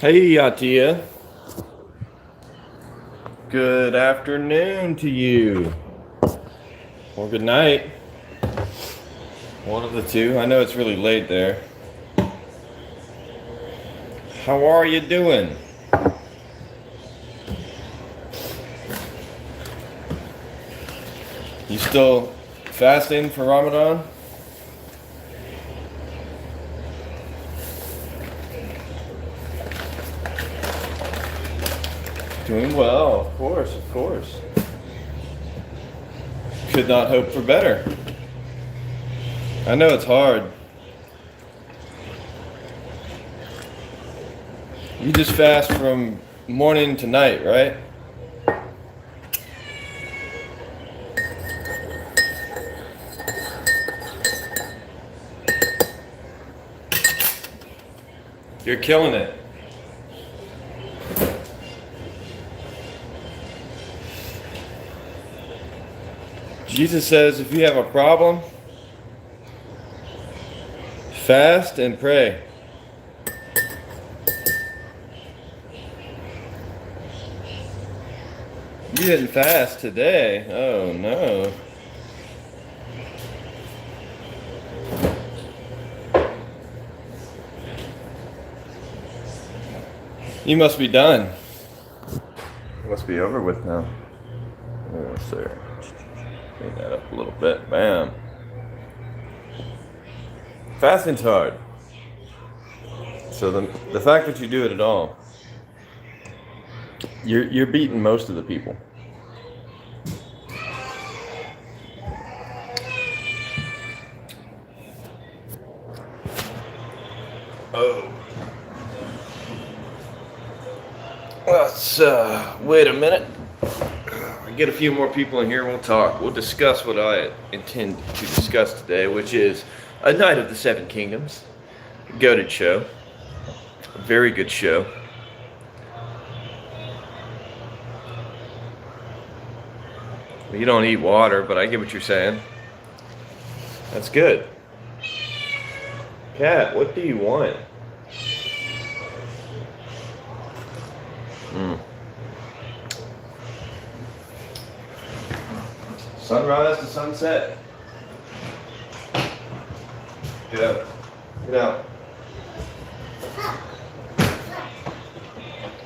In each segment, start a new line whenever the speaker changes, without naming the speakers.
Hey, Atia. Good afternoon to you. Or good night. One of the two. I know it's really late there. How are you doing? You still fasting for Ramadan? Doing well, of course, of course. Could not hope for better. I know it's hard. You just fast from morning to night, right? You're killing it. Jesus says if you have a problem, fast and pray. You didn't fast today. Oh no. You must be done. It must be over with now. Oh, sir. Clean that up a little bit. Bam. Fasting's hard. So the fact that you do it at all, you're beating most of the people. Oh. Let's wait a minute. Get a few more people in here. We'll talk. We'll discuss what I intend to discuss today, which is A Night of the Seven Kingdoms. Goated show. A very good show. You don't eat water, but I get what you're saying. That's good. Cat, what do you want? Sunrise to sunset. Get out. Get out.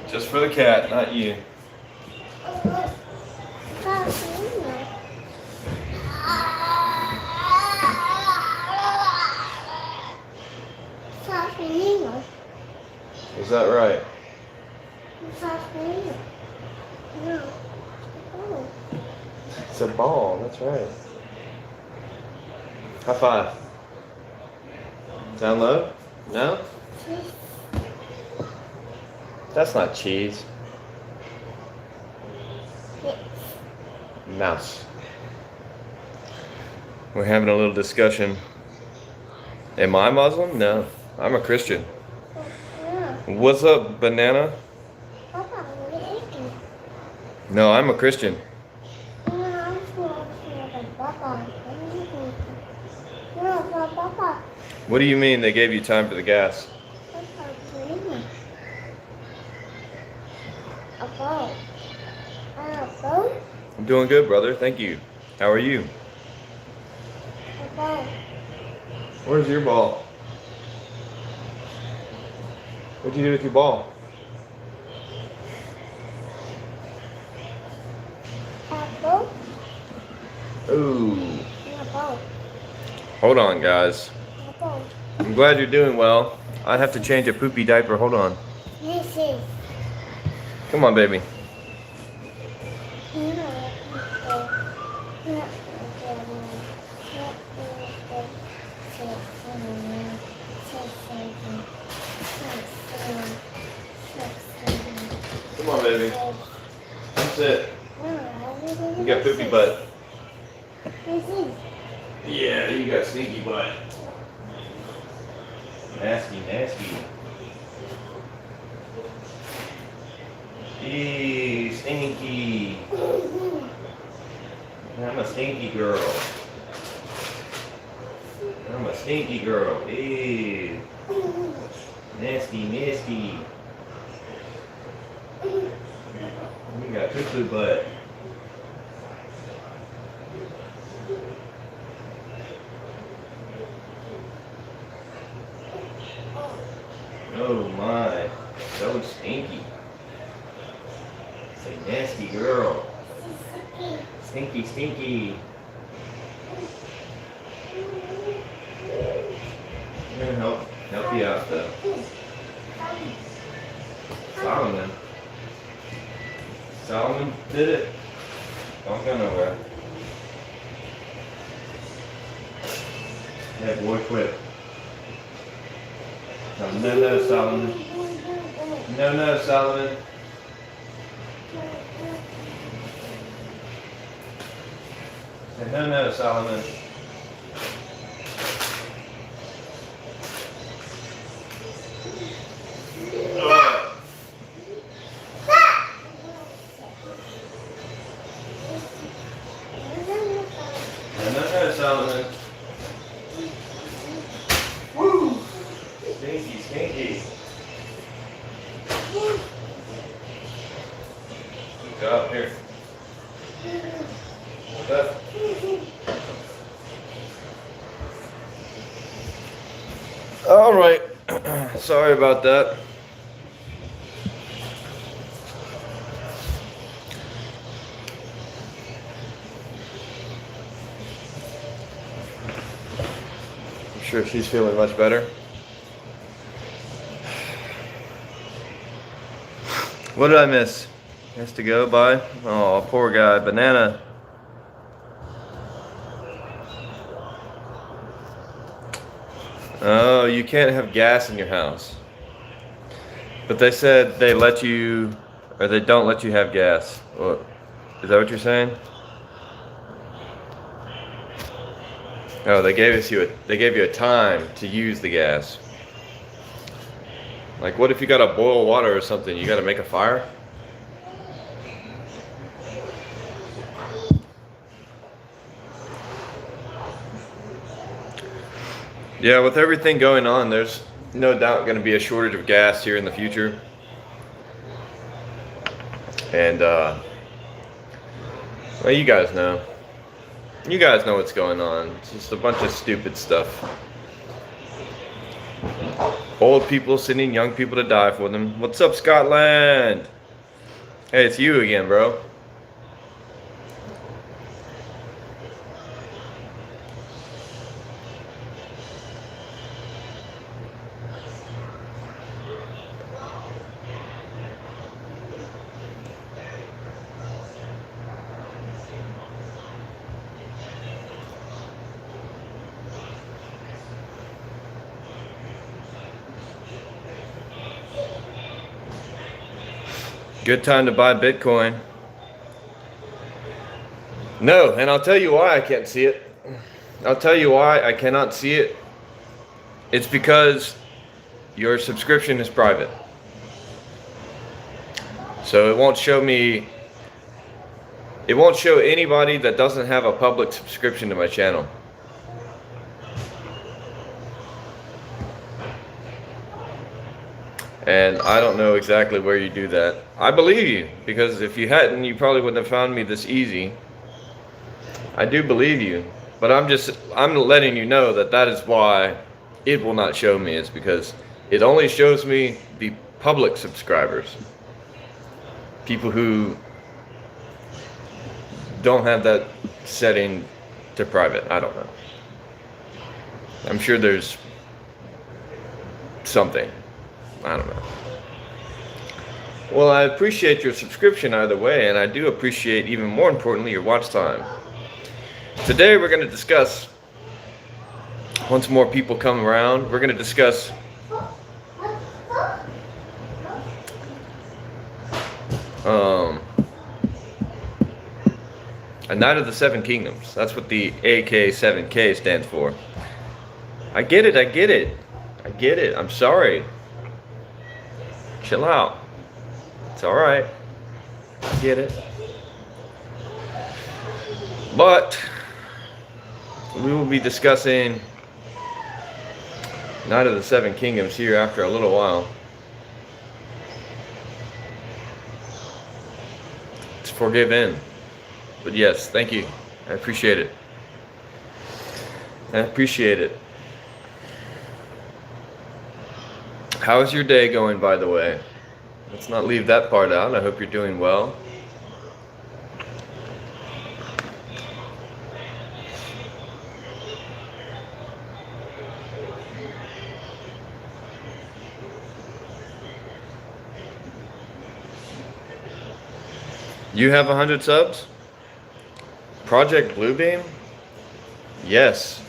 Just for the cat, not you. Is that right? It's a ball, that's right. High five. Down low? No? That's not cheese. Mouse. We're having a little discussion. Am I Muslim? No. I'm a Christian. What's up, banana? No, I'm a Christian. What do you mean they gave you time for the gas? I'm doing good, brother. Thank you. How are you? Where's your ball? What'd you do with your ball? Ooh. Hold on, guys. I'm glad you're doing well. I'd have to change a poopy diaper. Hold on. Come on, baby. Come on, baby. Come sit. You got poopy butt. Yeah, you got sneaky butt. Nasty, nasty. Eee, stinky. I'm a stinky girl. I'm a stinky girl. Eee. Nasty, nasty. got cuckoo butt. Oh my, so stinky. It's a nasty girl. Stinky, stinky. I'm gonna help you out though. Solomon did it. Don't go nowhere. Yeah, boy, quit. No, Solomon. No, Solomon. No, Solomon. No, Solomon. Woo! Stinky. Good job, here. What's that? All right. Sorry about that. I'm sure she's feeling much better. What did I miss? Has to go by? Oh, poor guy. Banana. Oh, you can't have gas in your house. But they said they let you, or they don't let you have gas. What? Is that what you're saying? Oh, they gave you a time to use the gas. Like, what if you gotta boil water or something? You gotta make a fire? Yeah, with everything going on, there's no doubt going to be a shortage of gas here in the future. And, well, you guys know. You guys know what's going on. It's just a bunch of stupid stuff. Old people sending young people to die for them. What's up, Scotland? Hey, it's you again, bro. Good time to buy Bitcoin. No, and I'll tell you why I can't see it. I'll tell you why I cannot see it. It's because your subscription is private. So it won't show me, it won't show anybody that doesn't have a public subscription to my channel. And I don't know exactly where you do that. I believe you, because if you hadn't, you probably wouldn't have found me this easy. I do believe you, but I'm letting you know that that is why it will not show me. It's because it only shows me the public subscribers. People who don't have that setting to private. I don't know. I'm sure there's something. I don't know. Well, I appreciate your subscription either way, and I do appreciate, even more importantly, your watch time. Today we're going to discuss, once more people come around, we're going to discuss a Knight of the Seven Kingdoms. That's what the AK7K stands for. I get it. I'm sorry. Chill out. It's alright. I get it. But we will be discussing Knight of the Seven Kingdoms here after a little while. forgiven. But yes, thank you. I appreciate it. I appreciate it. How's your day going, by the way? Let's not leave that part out. I hope you're doing well. You have 100 subs? Project Bluebeam? Yes.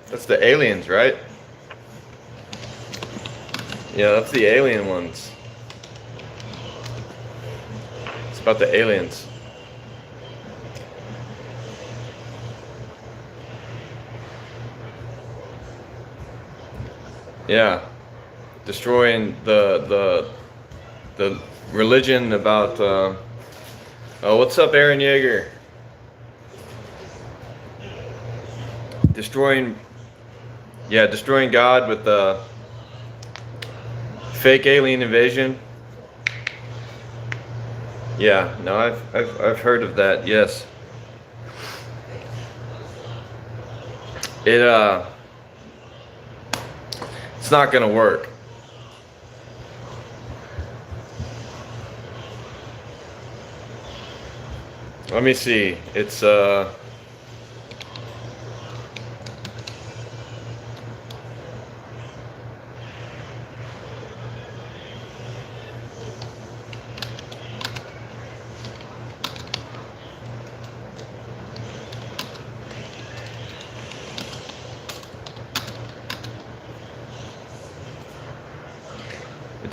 That's the aliens, right? Yeah, that's the alien ones. It's about the aliens. Yeah. Destroying the religion about oh, what's up, Aaron Yeager? Destroying God with the fake alien invasion. Yeah, no, I've heard of that. Yes. It's not gonna work. Let me see. It's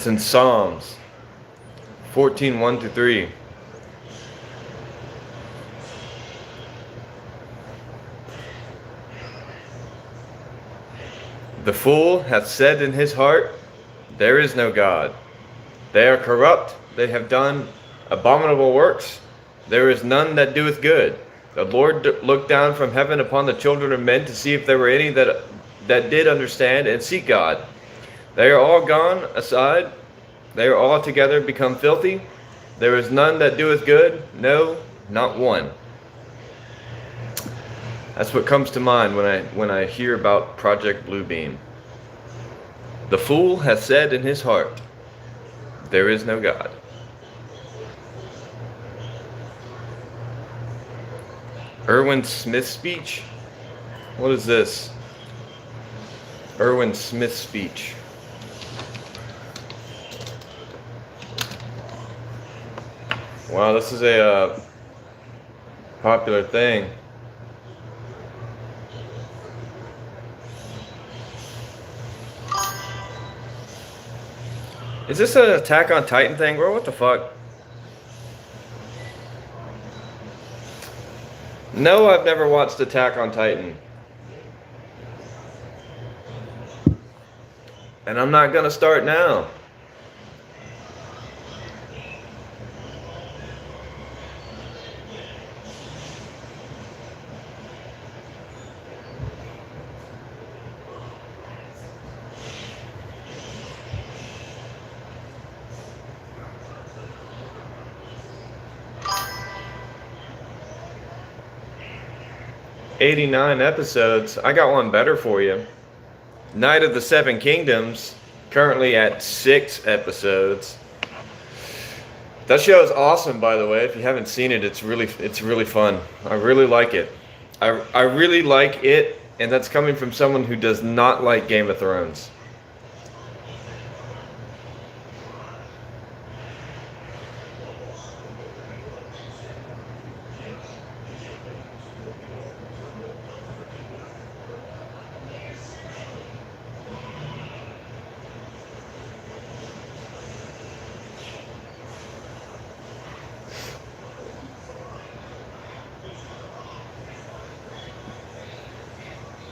it's in Psalms 14:1-3. The fool hath said in his heart, there is no God. They are corrupt, they have done abominable works. There is none that doeth good. The Lord looked down from heaven upon the children of men to see if there were any that did understand and seek God. They are all gone aside. They are all together become filthy. There is none that doeth good, no, not one. That's what comes to mind when I hear about Project Bluebeam. The fool hath said in his heart, there is no God. Erwin Smith's speech? What is this? Erwin Smith's speech. Wow, this is a popular thing. Is this an Attack on Titan thing, bro? What the fuck? No, I've never watched Attack on Titan. And I'm not gonna start now. "89 episodes. I got one better for you. Night of the Seven Kingdoms, currently at 6 episodes. That show is awesome, by the way. If you haven't seen it, it's really fun. I really like it. I really like it, and that's coming from someone who does not like Game of Thrones.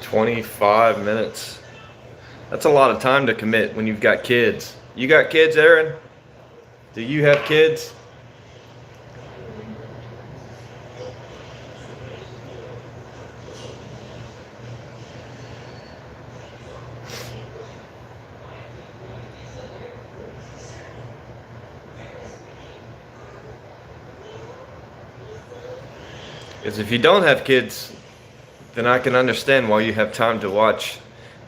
"25 minutes. That's a lot of time to commit when you've got kids. You got kids, Aaron? Do you have kids? Because if you don't have kids, then I can understand why you have time to watch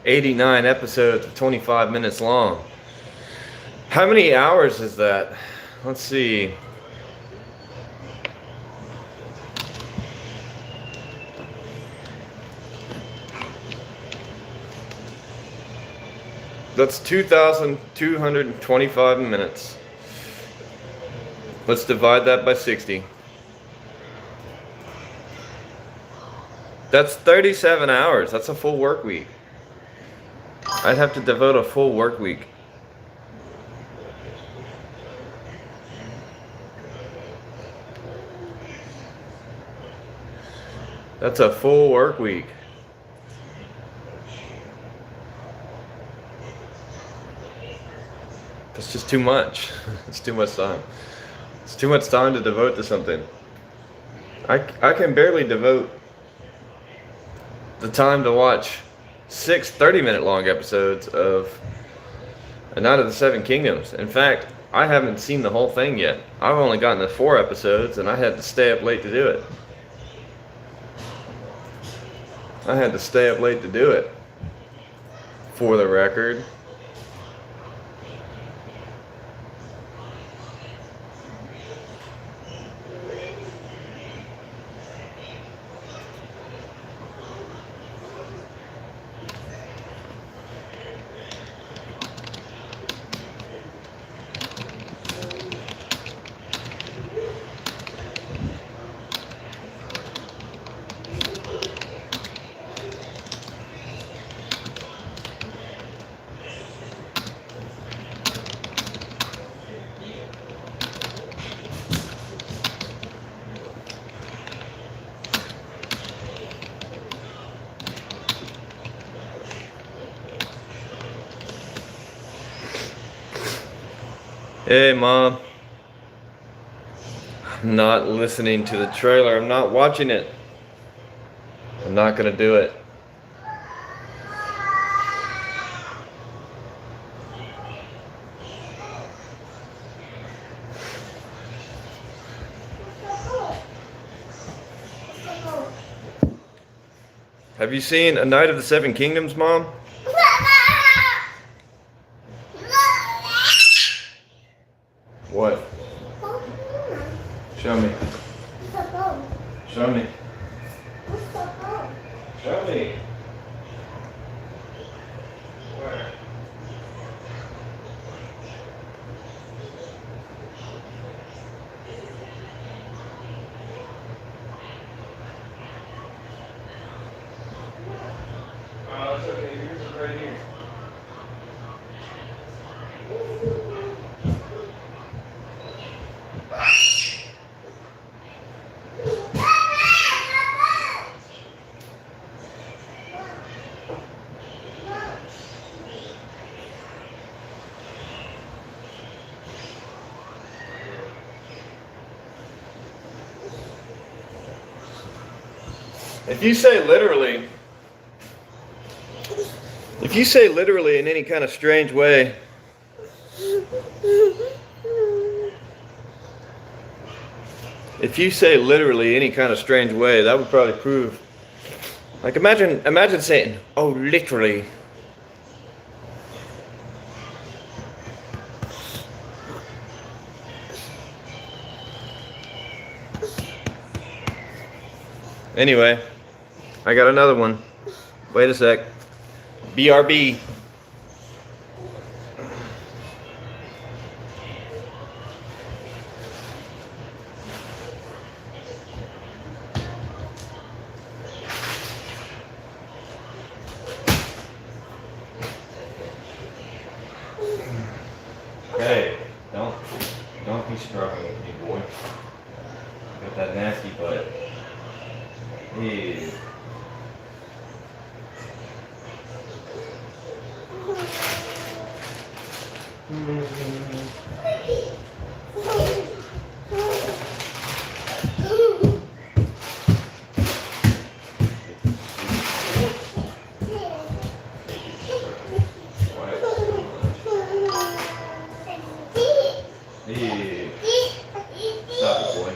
89 episodes of 25 minutes long. How many hours is that? Let's see. That's 2,225 minutes. Let's divide that by 60. That's 37 hours. That's a full work week. I'd have to devote a full work week. That's a full work week. That's just too much. It's too much time. It's too much time to devote to something. I can barely devote the time to watch 6 30-minute long episodes of A Night of the Seven Kingdoms. In fact, I haven't seen the whole thing yet. I've only gotten to 4 episodes and I had to stay up late to do it. For the record. Hey, Mom. I'm not listening to the trailer. I'm not watching it. I'm not gonna do it. Have you seen A Night of the Seven Kingdoms, Mom? What? Show me. Show me. Show me. Where? Oh, it's okay. Yours is right here. If you say literally in any kind of strange way, that would probably prove. Like imagine saying, "Oh, literally." Anyway, I got another one. Wait a sec. BRB. Hey, don't be struggling with me, boy. Got that nasty butt. Hey. Hey. Stop it, boy.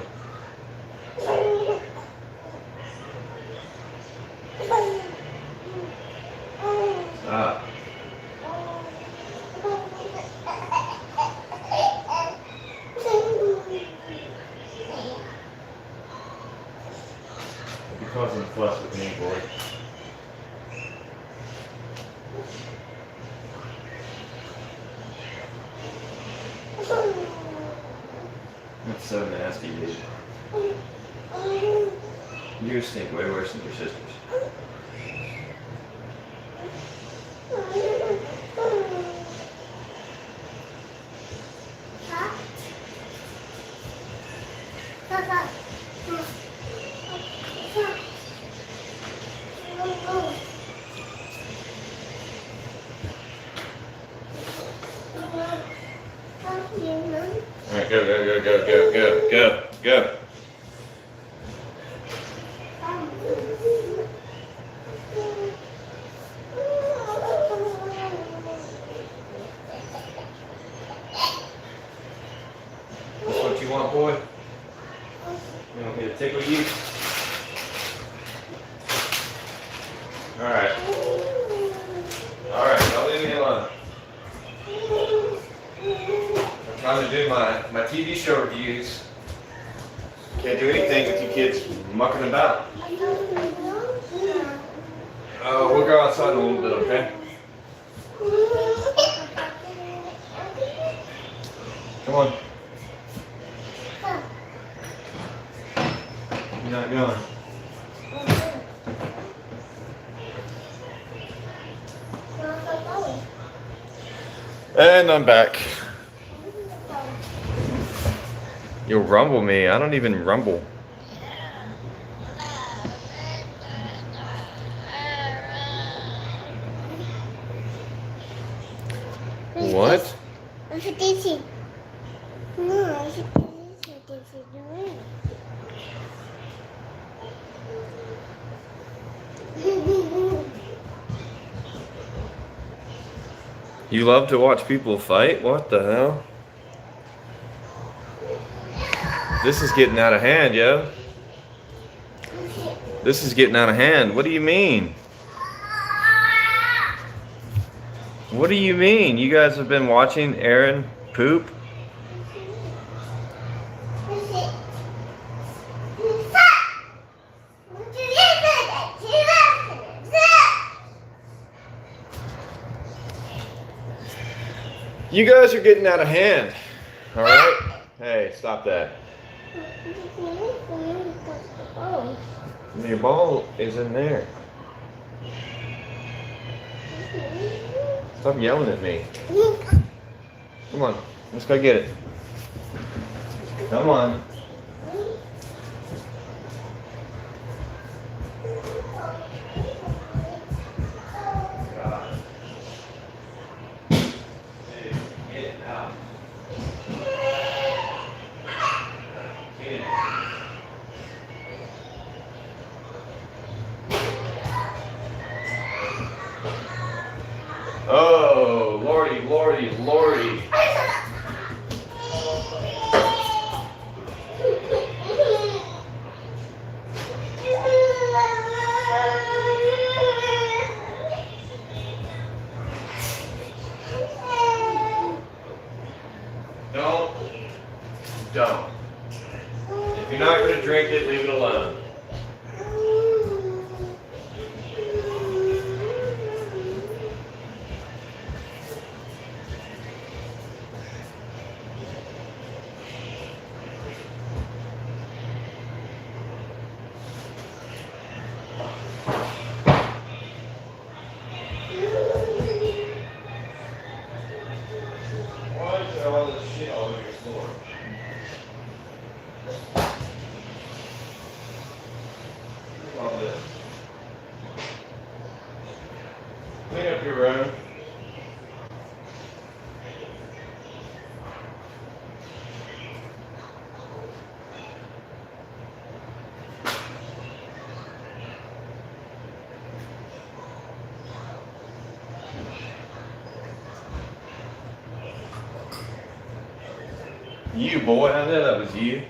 fuss with me, boy. That's so nasty, dude. You stink way worse than your sisters. Alright, go. That's what you want, boy? You want me to tickle you? Alright. Alright, don't leave me alone. I'm trying to do my TV show reviews. Can't do anything with you kids mucking about. We'll go outside in a little bit, okay? Come on. You're not going. And I'm back. You'll rumble me. I don't even rumble. What? You love to watch people fight? What the hell? This is getting out of hand, yo. This is getting out of hand. What do you mean? What do you mean? You guys have been watching Aaron poop? You guys are getting out of hand. All right? Hey, stop that. Your ball is in there. Stop yelling at me. Come on, let's go get it. Come on. Oh, lordy, lordy, lordy. Don't. If you're not going to drink it, leave it alone. Why is there all this shit all over your floor? Look at all this. Clean up your room. You boy, I know that was you.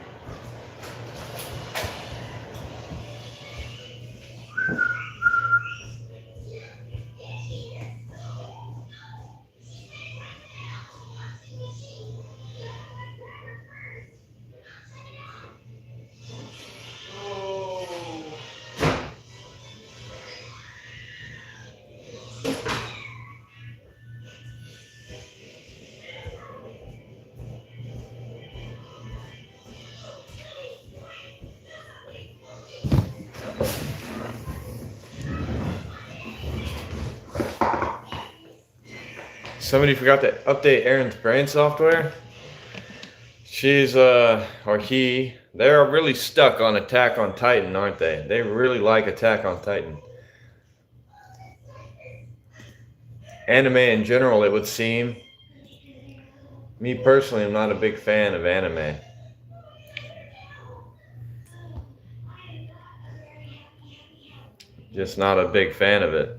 Somebody forgot to update Aaron's brain software. She's, or he, they're really stuck on Attack on Titan, aren't they? They really like Attack on Titan. Anime in general, it would seem. Me personally, I'm not a big fan of anime. Just not a big fan of it.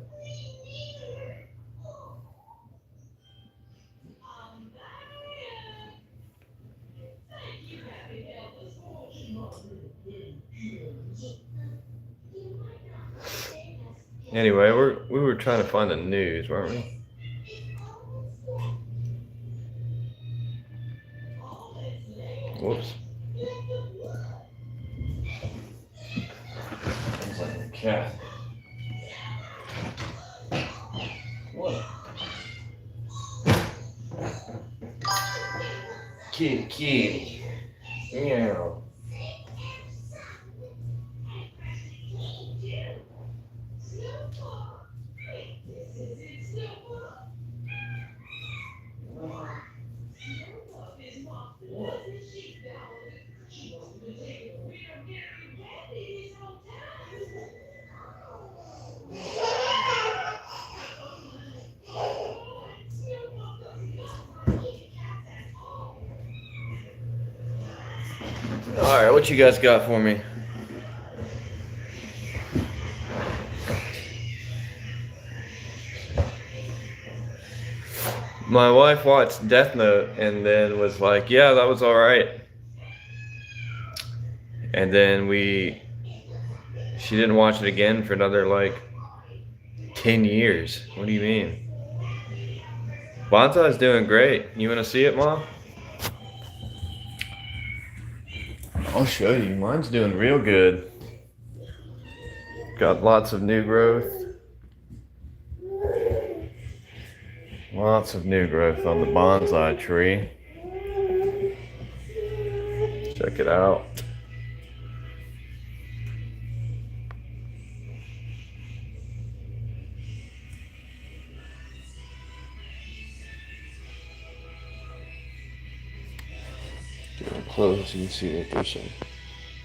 Anyway, we were trying to find the news, weren't we? Whoops. Sounds like a cat. What? Kitty. Meow. Alright, what you guys got for me? My wife watched Death Note and then was like, yeah, that was alright. And then she didn't watch it again for another like 10 years. What do you mean? Bonsai's doing great. You want to see it, Mom? I'll show you. Mine's doing real good. Got lots of new growth. Lots of new growth on the bonsai tree. Check it out. Getting close, you can see that there's some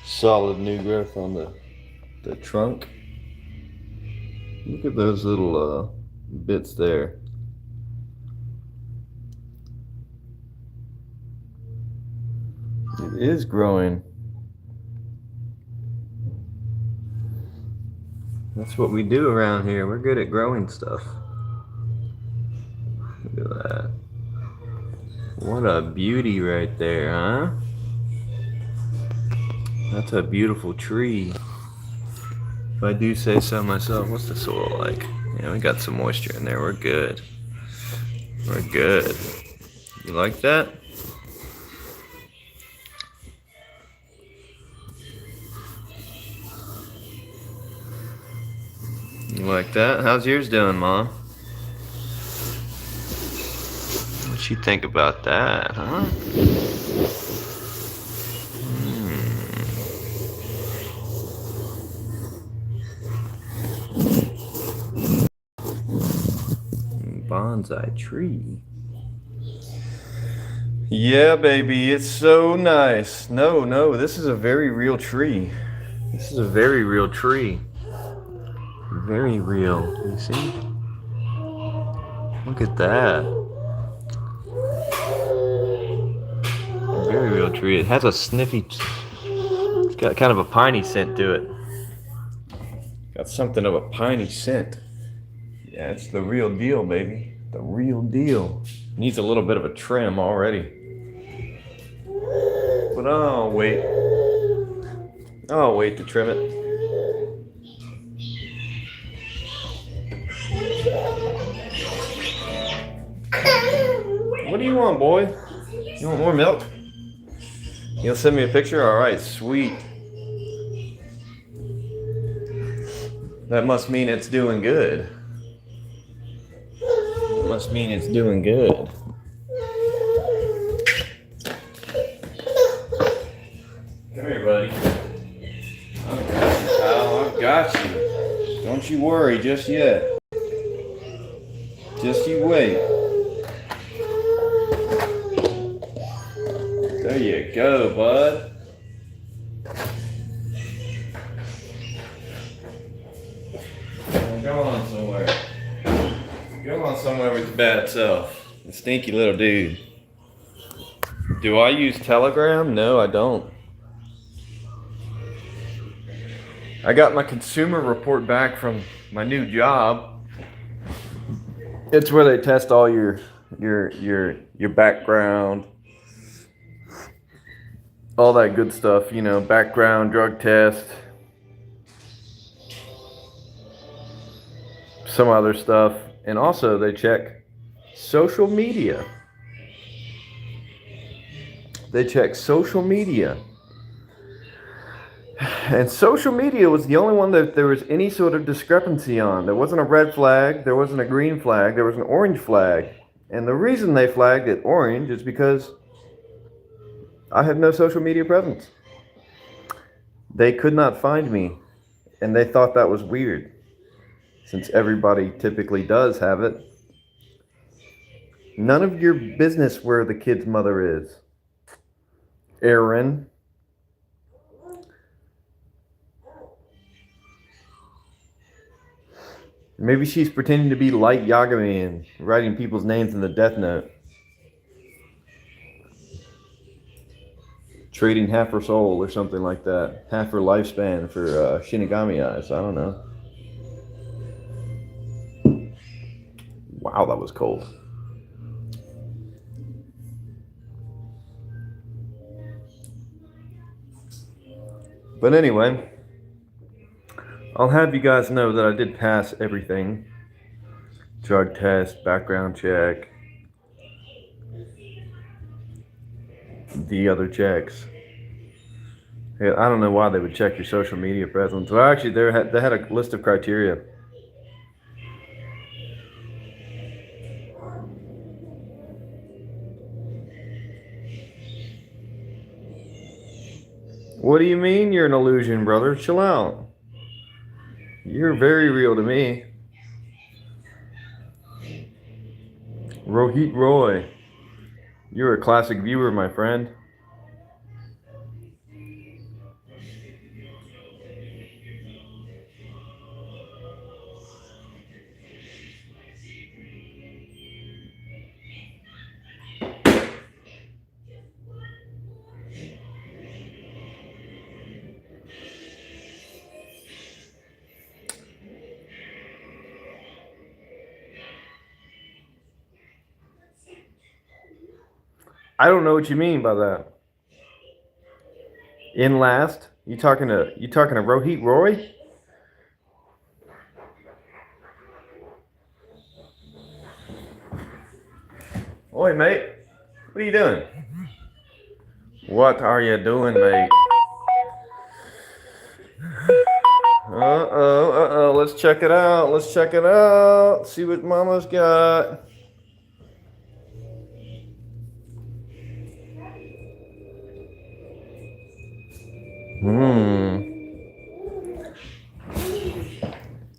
solid new growth on the trunk. Look at those little bits there. It is growing. That's what we do around here. We're good at growing stuff. Look at that. What a beauty right there, huh? That's a beautiful tree. If I do say so myself. What's the soil like? Yeah, we got some moisture in there. We're good. We're good. You like that? You like that? How's yours doing, Mom? What you think about that, huh? Bonsai tree. Yeah, baby, it's so nice. No, this is a very real tree. This is a very real tree. Very real. You see? Look at that. A very real tree. It has a sniffy. It's got kind of a piney scent to it. Got something of a piney scent. Yeah, it's the real deal, baby. The real deal. Needs a little bit of a trim already. But I'll wait. I'll wait to trim it. What do you want, boy? You want more milk? You'll send me a picture? Alright, sweet. That must mean it's doing good. It must mean it's doing good. Come here, buddy. I've got you, pal. I've got you. Don't you worry just yet. Just you wait. There you go, bud. Go on somewhere. Go on somewhere with your bad self. The stinky little dude. Do I use Telegram? No, I don't. I got my consumer report back from my new job. It's where they test all your background, all that good stuff, you know, background, drug test, some other stuff. And also they check social media. They check social media. And social media was the only one that there was any sort of discrepancy on. There wasn't a red flag, there wasn't a green flag, there was an orange flag. And the reason they flagged it orange is because I had no social media presence. They could not find me, and they thought that was weird, since everybody typically does have it. None of your business where the kid's mother is. Aaron. Maybe she's pretending to be Light Yagami and writing people's names in the death note. Trading half her soul or something like that. Half her lifespan for Shinigami eyes. I don't know. Wow, that was cold. But anyway, I'll have you guys know that I did pass everything. Drug test, background check, the other checks. Hey, I don't know why they would check your social media presence. Well, actually, they had a list of criteria. What do you mean you're an illusion, brother? Chill out. You're very real to me. Rohit Roy. You're a classic viewer, my friend. I don't know what you mean by that. In last? You talking to Rohit Roy? Oi, mate. What are you doing? What are you doing, mate? Uh-oh. Let's check it out. See what Mama's got.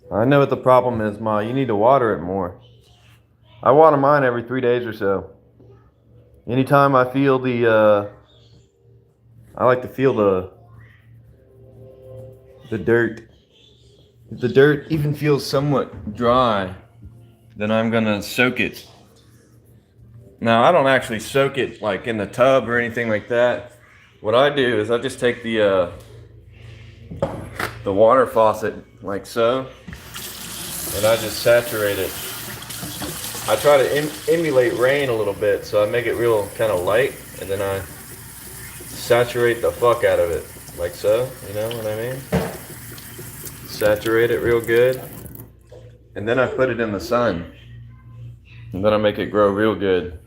I know what the problem is, Ma. You need to water it more. I water mine every 3 days or so. Anytime I feel I like to feel the dirt. If the dirt even feels somewhat dry, then I'm gonna soak it. Now, I don't actually soak it like in the tub or anything like that. What I do is I just take the water faucet like so, and I just saturate it. I try to emulate rain a little bit, so I make it real kind of light, and then I saturate the fuck out of it like so, you know what I mean? Saturate it real good, and then I put it in the sun, and then I make it grow real good.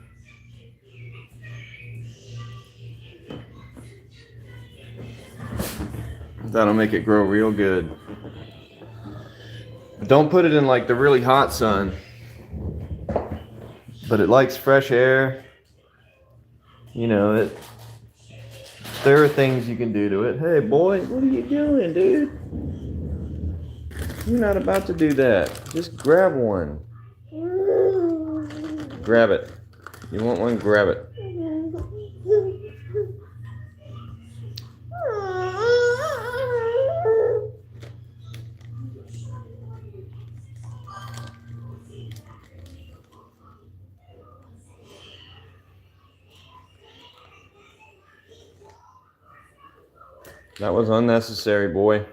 That'll make it grow real good. Don't put it in like the really hot sun, but it likes fresh air. You know, there are things you can do to it. Hey boy, what are you doing, dude? You're not about to do that. Just grab one. Grab it. You want one? Grab it. That was unnecessary, boy.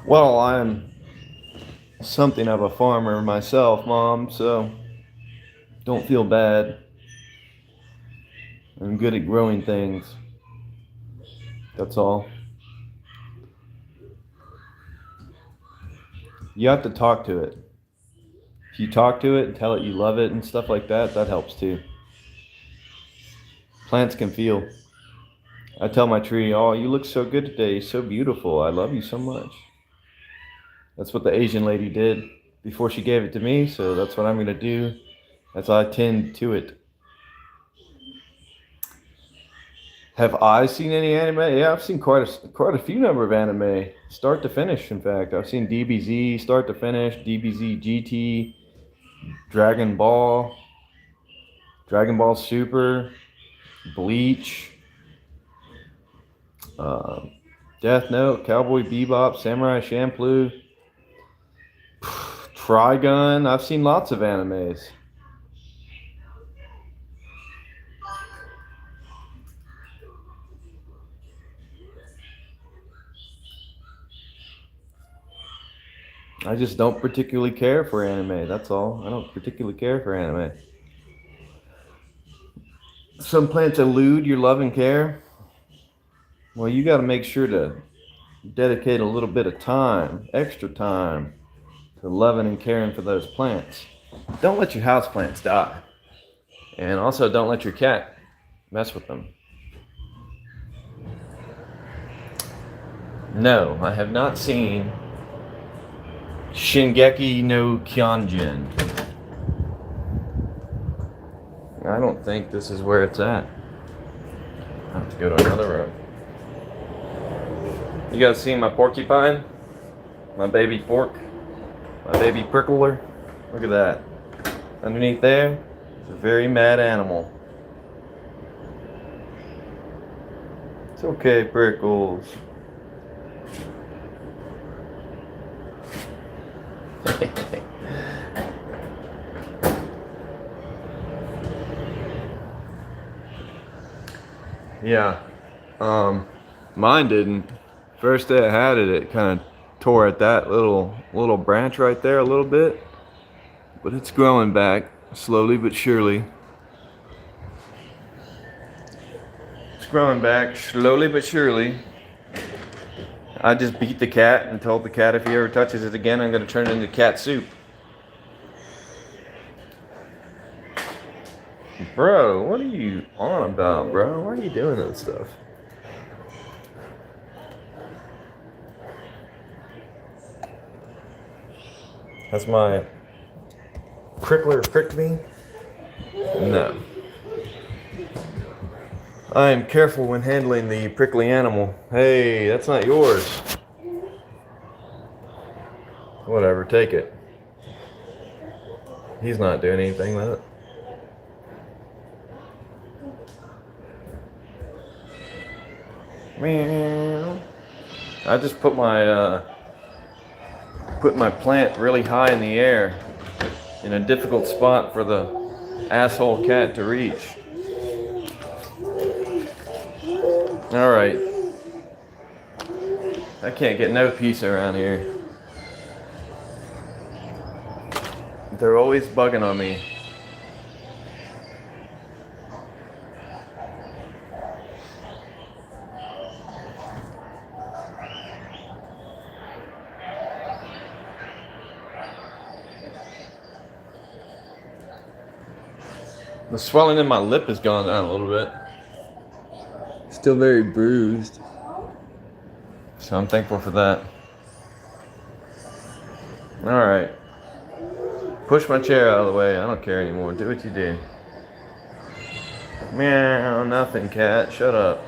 Well, I'm something of a farmer myself, Mom, so don't feel bad. I'm good at growing things. That's all. You have to talk to it. If you talk to it and tell it you love it and stuff like that, that helps too. Plants can feel. I tell my tree, "Oh, you look so good today, so beautiful. I love you so much." That's what the Asian lady did before she gave it to me, so that's what I'm going to do as I tend to it. Have I seen any anime? Yeah, I've seen quite a few number of anime, start to finish. In fact, I've seen DBZ start to finish, DBZ GT, Dragon Ball, Dragon Ball Super, Bleach, uh, Death Note, Cowboy Bebop, Samurai Champloo, Trigun. I've seen lots of animes. I just don't particularly care for anime. That's all. I don't particularly care for anime. Some plants elude your love and care. Well, you got to make sure to dedicate a little bit of time, extra time, to loving and caring for those plants. Don't let your house plants die. And also don't let your cat mess with them. No, I have not seen Shingeki no Kyojin. I don't think this is where it's at. I have to go to another room. You guys see my porcupine? My baby pork? My baby prickler? Look at that. Underneath there, it's a very mad animal. It's okay, Prickles. Yeah. Mine didn't. First day I had it, it kind of tore at that little branch right there a little bit. But it's growing back slowly but surely. It's growing back slowly but surely. I just beat the cat and told the cat if he ever touches it again, I'm going to turn it into cat soup. Bro, what are you on about, bro? Why are you doing that stuff? Has my prickler pricked me? No. I am careful when handling the prickly animal. Hey, that's not yours. Whatever, take it. He's not doing anything with it. Meow. I just put my plant really high in the air in a difficult spot for the asshole cat to reach. All right. I can't get no peace around here. They're always bugging on me. The swelling in my lip has gone down a little bit. Still very bruised. So I'm thankful for that. Alright. Push my chair out of the way. I don't care anymore. Do what you do. Meow, nothing, cat. Shut up.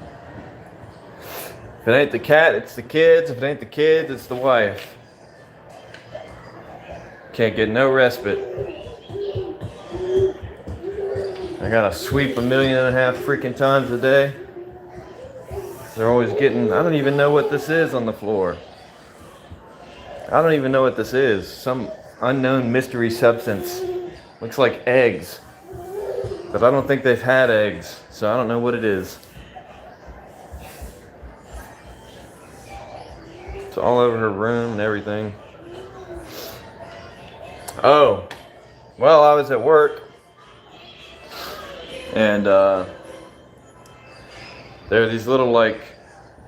If it ain't the cat, it's the kids. If it ain't the kids, it's the wife. Can't get no respite. I gotta sweep 1.5 million freaking times a day. They're always getting, I don't even know what this is on the floor. I don't even know what this is. unknown mystery substance. Looks like eggs. But I don't think they've had eggs, so I don't know what it is. It's all over her room and everything. Oh, well, I was at work, and there are these little like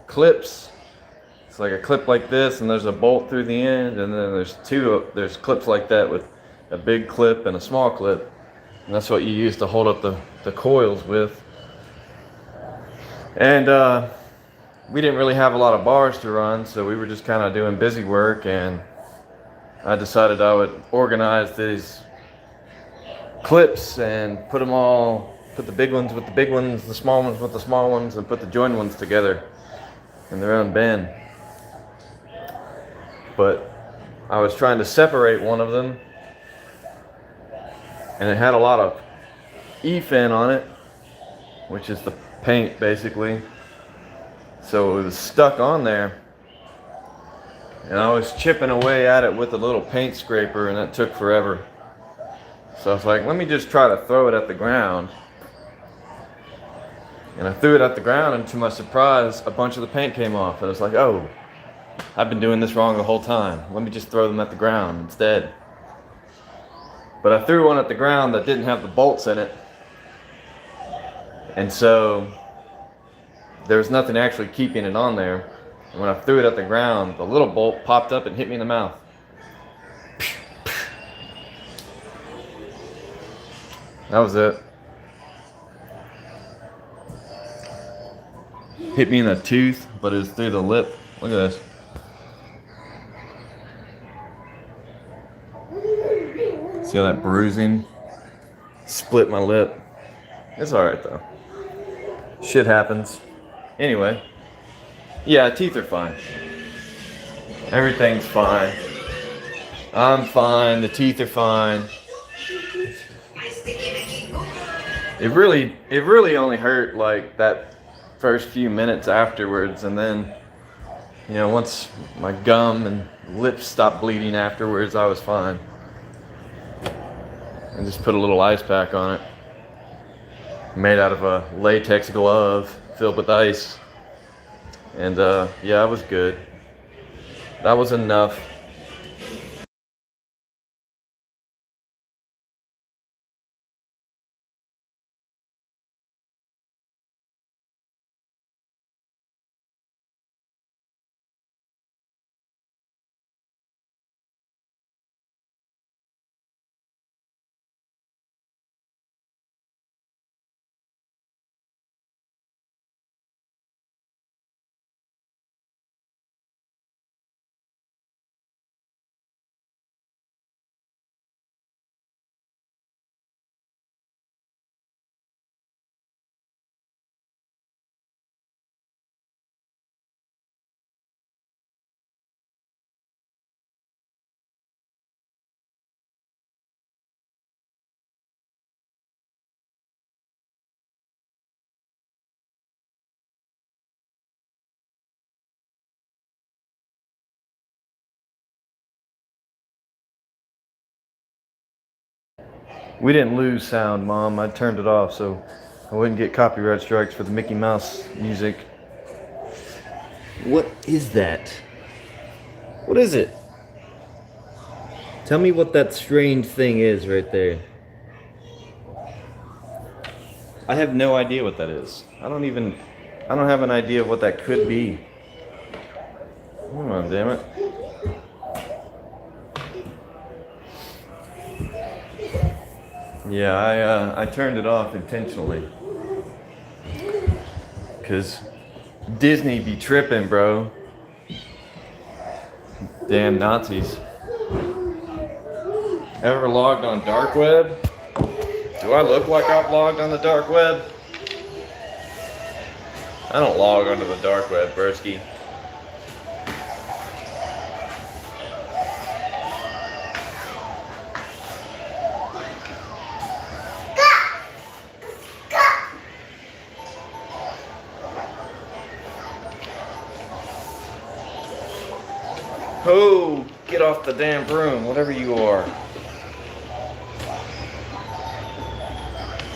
clips. It's like a clip like this, and there's a bolt through the end, and then there's clips like that with a big clip and a small clip, and that's what you use to hold up the coils with. And we didn't really have a lot of bars to run, so we were just kind of doing busy work, and I decided I would organize these clips and put the big ones with the big ones, the small ones with the small ones, and put the joined ones together in their own bin. But I was trying to separate one of them, and it had a lot of E-fin on it, which is the paint basically. So it was stuck on there, and I was chipping away at it with a little paint scraper, and it took forever. So I was like, let me just try to throw it at the ground. And I threw it at the ground, and to my surprise, a bunch of the paint came off. And I was like, oh, I've been doing this wrong the whole time. Let me just throw them at the ground instead. But I threw one at the ground that didn't have the bolts in it. And so there was nothing actually keeping it on there. And when I threw it at the ground, the little bolt popped up and hit me in the mouth. That was it. Hit me in the tooth, but it was through the lip. Look at this. See all that bruising? Split my lip. It's alright though. Shit happens. Anyway. Yeah, teeth are fine. Everything's fine. I'm fine. The teeth are fine. It really only hurt like that first few minutes afterwards, and then, you know, once my gum and lips stopped bleeding afterwards, I was fine. I just put a little ice pack on it, made out of a latex glove filled with ice, and yeah, it was good. That was enough. We didn't lose sound, Mom. I turned it off so I wouldn't get copyright strikes for the Mickey Mouse music. What is that? What is it? Tell me what that strange thing is right there. I have no idea what that is. I don't have an idea of what that could be. Come on, damn it. Yeah, I turned it off intentionally. Cause Disney be tripping, bro. Damn Nazis. Ever logged on dark web? Do I look like I've logged on the dark web? I don't log onto the dark web, broski. Oh. Get off the damn broom, whatever you are.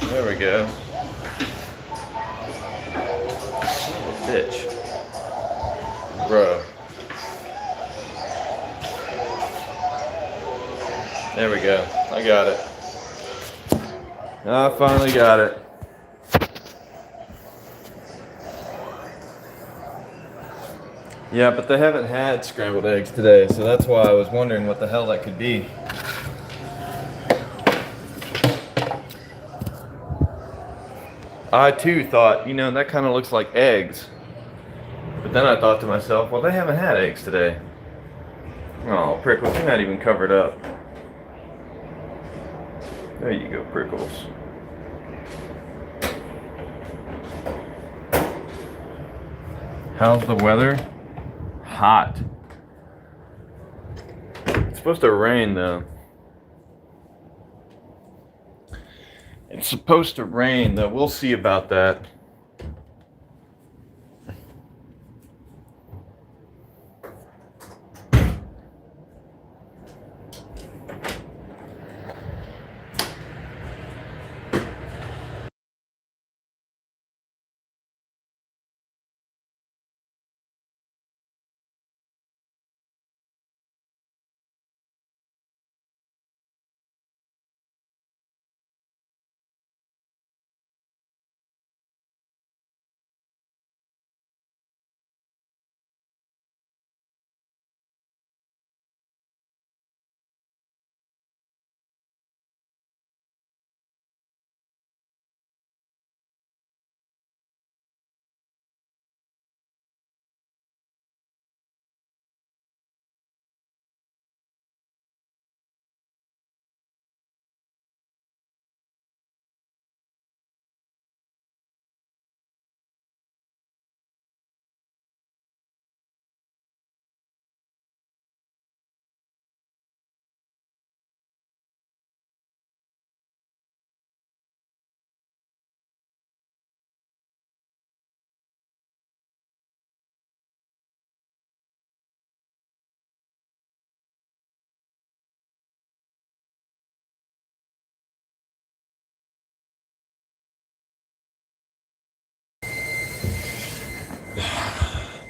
There we go. Son of a bitch. Bro. There we go. I got it. I finally got it. Yeah, but they haven't had scrambled eggs today, so that's why I was wondering what the hell that could be. I too thought, you know, that kind of looks like eggs. But then I thought to myself, well, they haven't had eggs today. Oh, Prickles, you're not even covered up. There you go, Prickles. How's the weather? Hot. It's supposed to rain though. It's supposed to rain though. We'll see about that.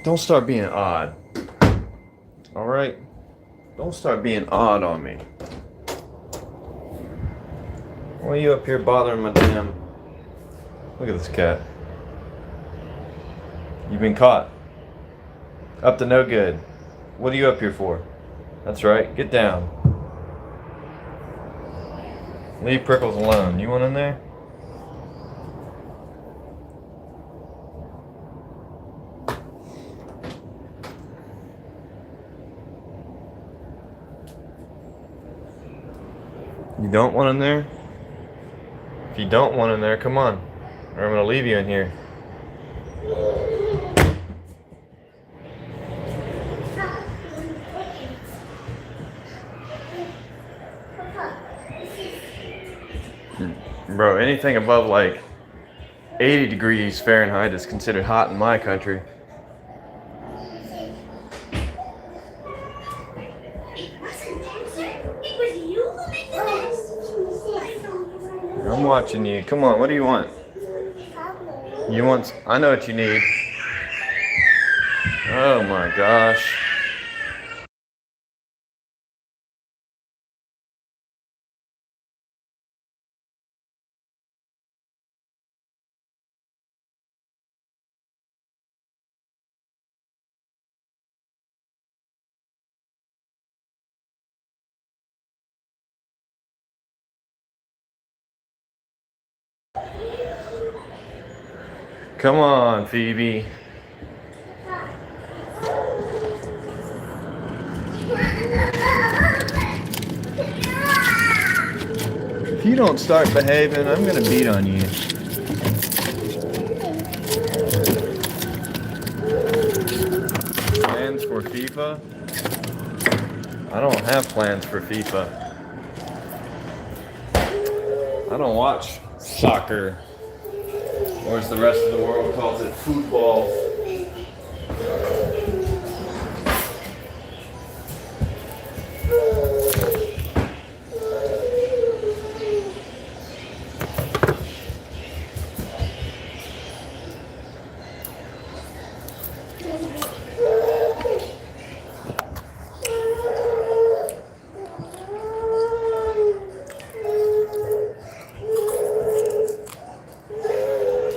Don't start being odd. All right? Don't start being odd on me. Why are you up here bothering my damn... Look at this cat. You've been caught. Up to no good. What are you up here for? That's right. Get down. Leave Prickles alone. You want in there? You don't want in there? If you don't want in there, come on. Or I'm going to leave you in here. Bro, anything above like 80 degrees Fahrenheit is considered hot in my country. I'm watching you. Come on, what do you want? You want... I know what you need. Oh my gosh. Come on, Phoebe. If you don't start behaving, I'm gonna beat on you. Plans for FIFA? I don't have plans for FIFA. I don't watch soccer. Or as the rest of the world calls it, football.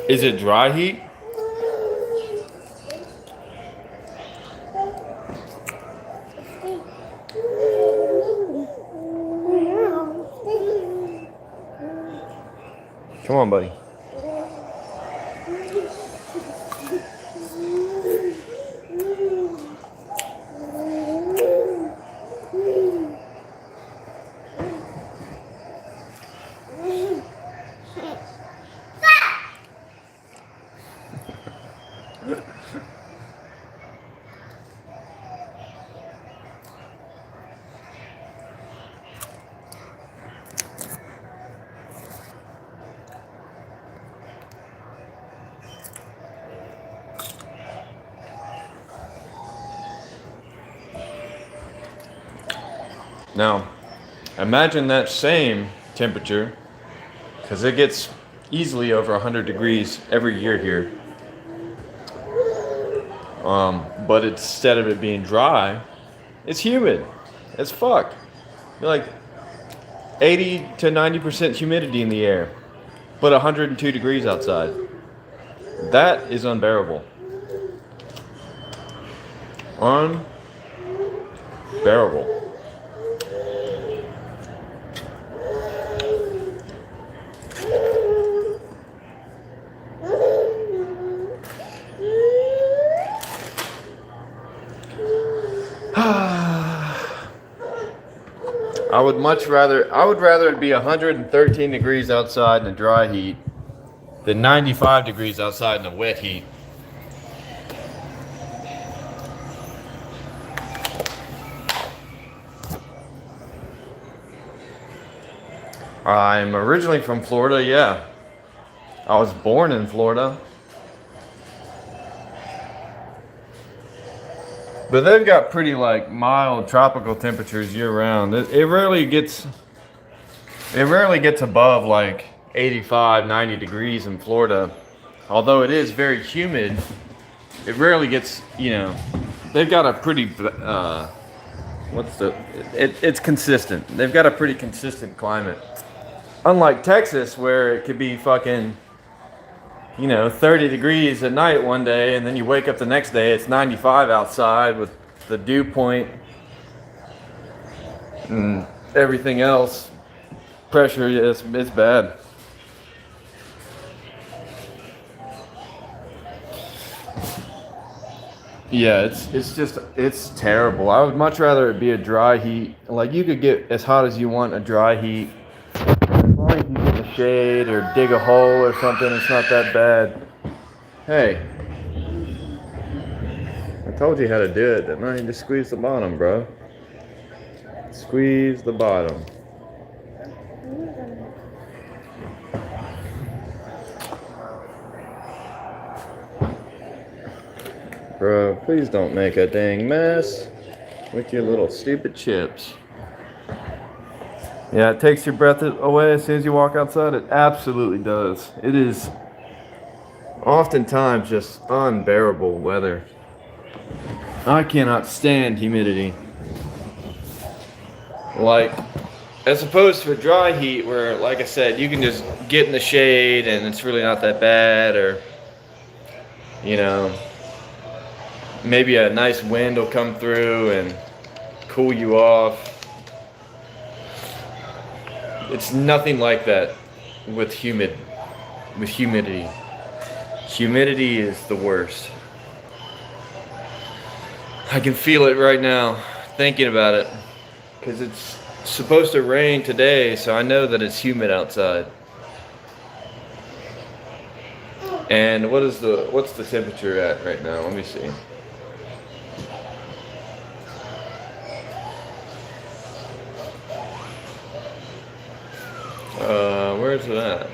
Is it dry heat? Come on, buddy. Now, imagine that same temperature, because it gets easily over 100 degrees every year here. But instead of it being dry, it's humid as fuck. You're like 80 to 90% humidity in the air, but 102 degrees outside. That is unbearable. Unbearable. I would rather it be 113 degrees outside in the dry heat than 95 degrees outside in the wet heat. I'm originally from Florida, yeah. I was born in Florida. But they've got pretty like mild tropical temperatures year round. It rarely gets above like 85, 90 degrees in Florida. Although it is very humid, it rarely gets, they've got a pretty it's consistent. They've got a pretty consistent climate. Unlike Texas, where it could be fucking 30 degrees at night one day, and then you wake up the next day, it's 95 outside with the dew point and everything else. Pressure, it's bad. Yeah, it's terrible. I would much rather it be a dry heat. Like, you could get as hot as you want a dry heat. As long as you get in the shade or dig a hole or something, it's not that bad. Hey, I told you how to do it, didn't I? You just squeeze the bottom, bro. Squeeze the bottom. Bro, please don't make a dang mess with your little stupid chips. Yeah, it takes your breath away as soon as you walk outside. It absolutely does. It is oftentimes just unbearable weather. I cannot stand humidity. Like, as opposed to a dry heat where, like I said, you can just get in the shade and it's really not that bad, or, maybe a nice wind will come through and cool you off. It's nothing like that with humidity. Humidity is the worst. I can feel it right now, thinking about it, because it's supposed to rain today, so I know that it's humid outside. And what's the temperature at right now? Let me see. Where's it at?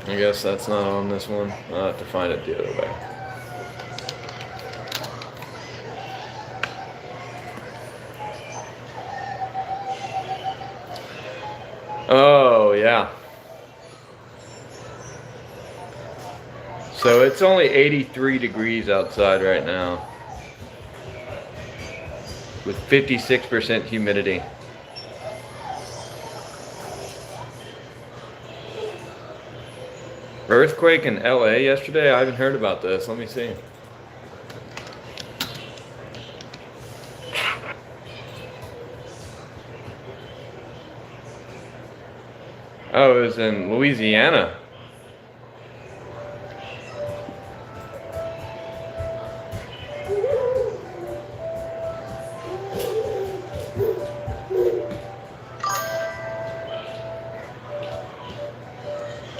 I guess that's not on this one. I'll have to find it the other way. Oh, yeah. So it's only 83 degrees outside right now, with 56% humidity. Earthquake in LA yesterday? I haven't heard about this. Let me see. Oh, it was in Louisiana.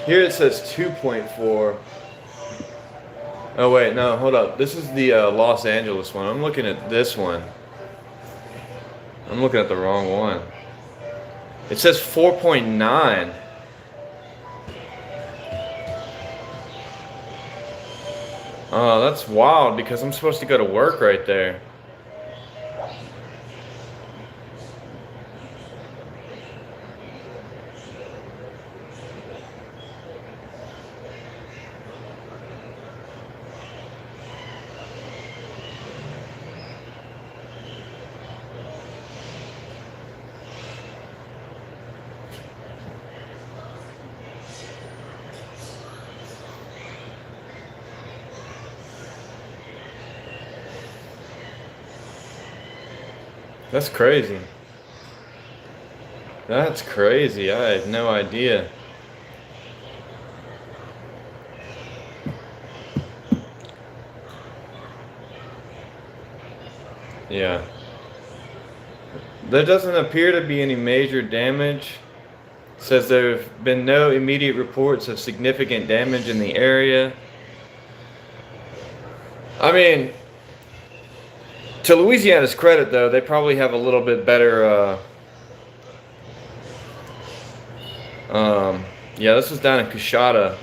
Here it says 2.4. Oh wait, no, hold up. This is the Los Angeles one. I'm looking at this one. I'm looking at the wrong one. It says 4.9. Oh, that's wild because I'm supposed to go to work right there. That's crazy. That's crazy. I had no idea. Yeah. There doesn't appear to be any major damage. It says there have been no immediate reports of significant damage in the area. I mean, to Louisiana's credit, though, they probably have a little bit better. Yeah, this was down in Coshada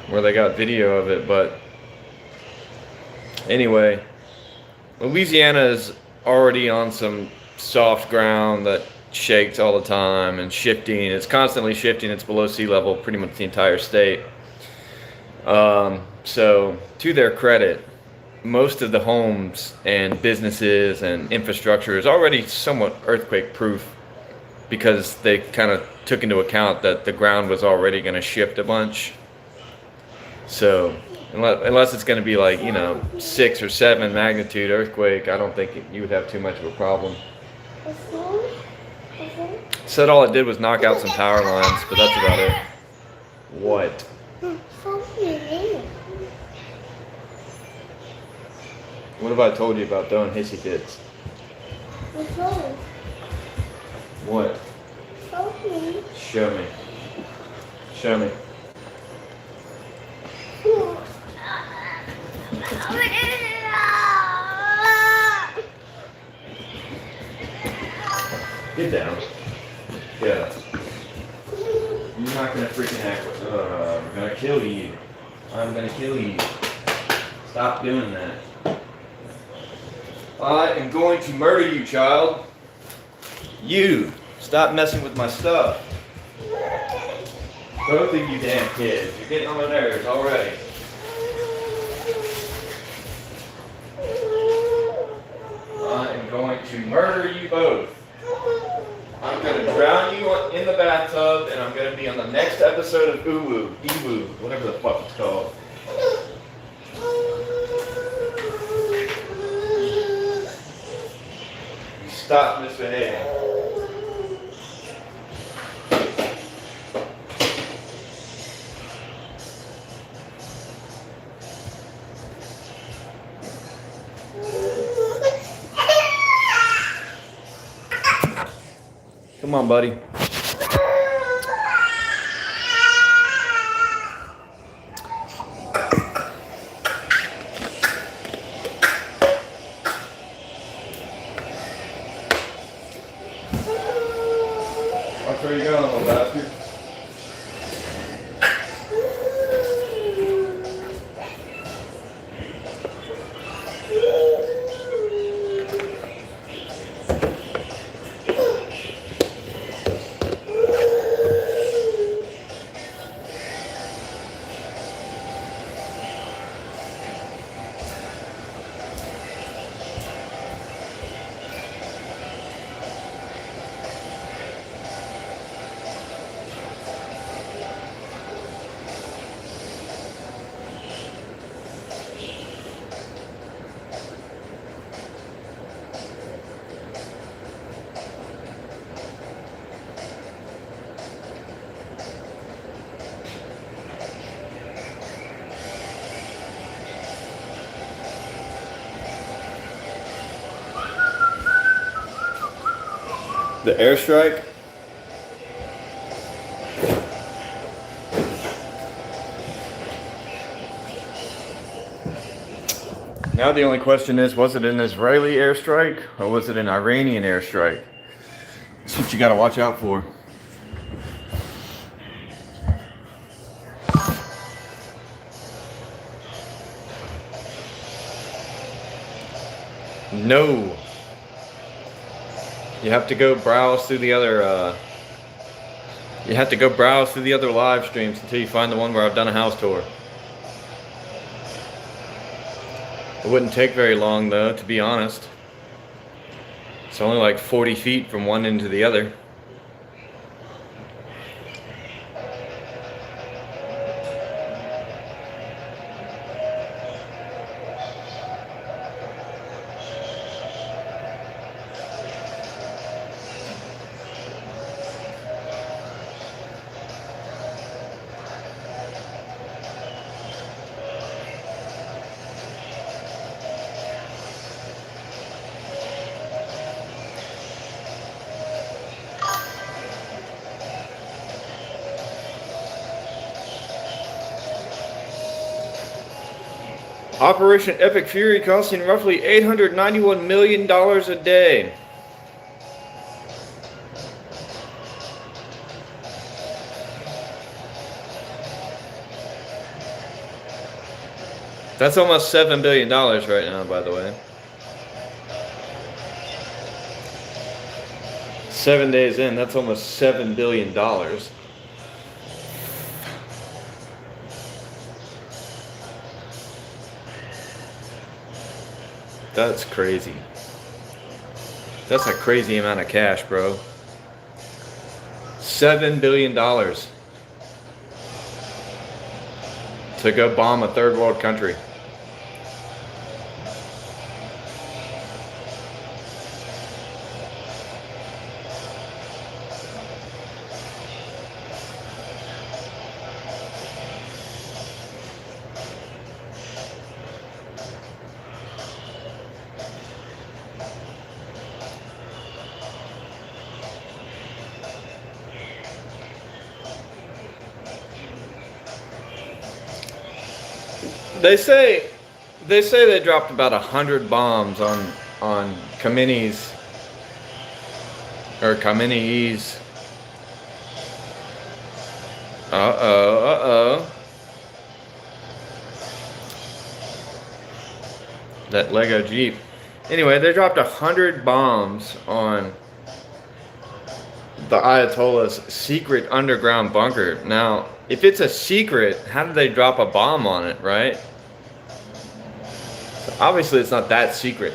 where they got video of it. But anyway, Louisiana is already on some soft ground that shakes all the time and shifting. It's constantly shifting. It's below sea level pretty much the entire state. So, to their credit, most of the homes and businesses and infrastructure is already somewhat earthquake proof because they kind of took into account that the ground was already going to shift a bunch. So unless it's going to be like, 6 or 7 magnitude earthquake, I don't think you would have too much of a problem. Said all it did was knock out some power lines, but that's about it. What? What have I told you about throwing hissy fits? What? Show me. Show me. Get down. Yeah. You're not gonna freaking act with. I'm gonna kill you. I'm gonna kill you. Stop doing that. I am going to murder you, child. You. Stop messing with my stuff. Both of you damn kids. You're getting on my nerves already. I am going to murder you both. I'm going to drown you in the bathtub, and I'm going to be on the next episode of Ewu, whatever the fuck it's called. Stop misbehaving. Come on, buddy. Watch where you're going, little bastard. The airstrike. Now the only question is, was it an Israeli airstrike or was it an Iranian airstrike? That's what you gotta watch out for. No. You have to go browse through the other live streams until you find the one where I've done a house tour. It wouldn't take very long though, to be honest. It's only like 40 feet from one end to the other. Operation Epic Fury costing roughly $891 million a day. That's almost $7 billion right now, by the way. 7 days in, that's almost $7 billion. That's crazy. That's a crazy amount of cash, bro. $7 billion to go bomb a third world country. They say they dropped about 100 bombs on Khamenei's that Lego Jeep. Anyway, they dropped 100 bombs on the Ayatollah's secret underground bunker. Now, if it's a secret, how did they drop a bomb on it, right? Obviously, it's not that secret.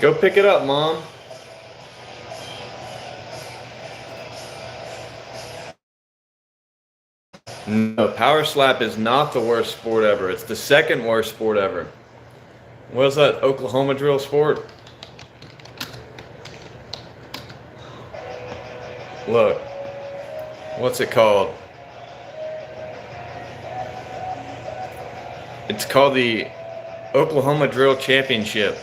Go pick it up, Mom. No, Power Slap is not the worst sport ever. It's the second worst sport ever. What's that Oklahoma drill sport? Look. What's it called? It's called the Oklahoma Drill Championship.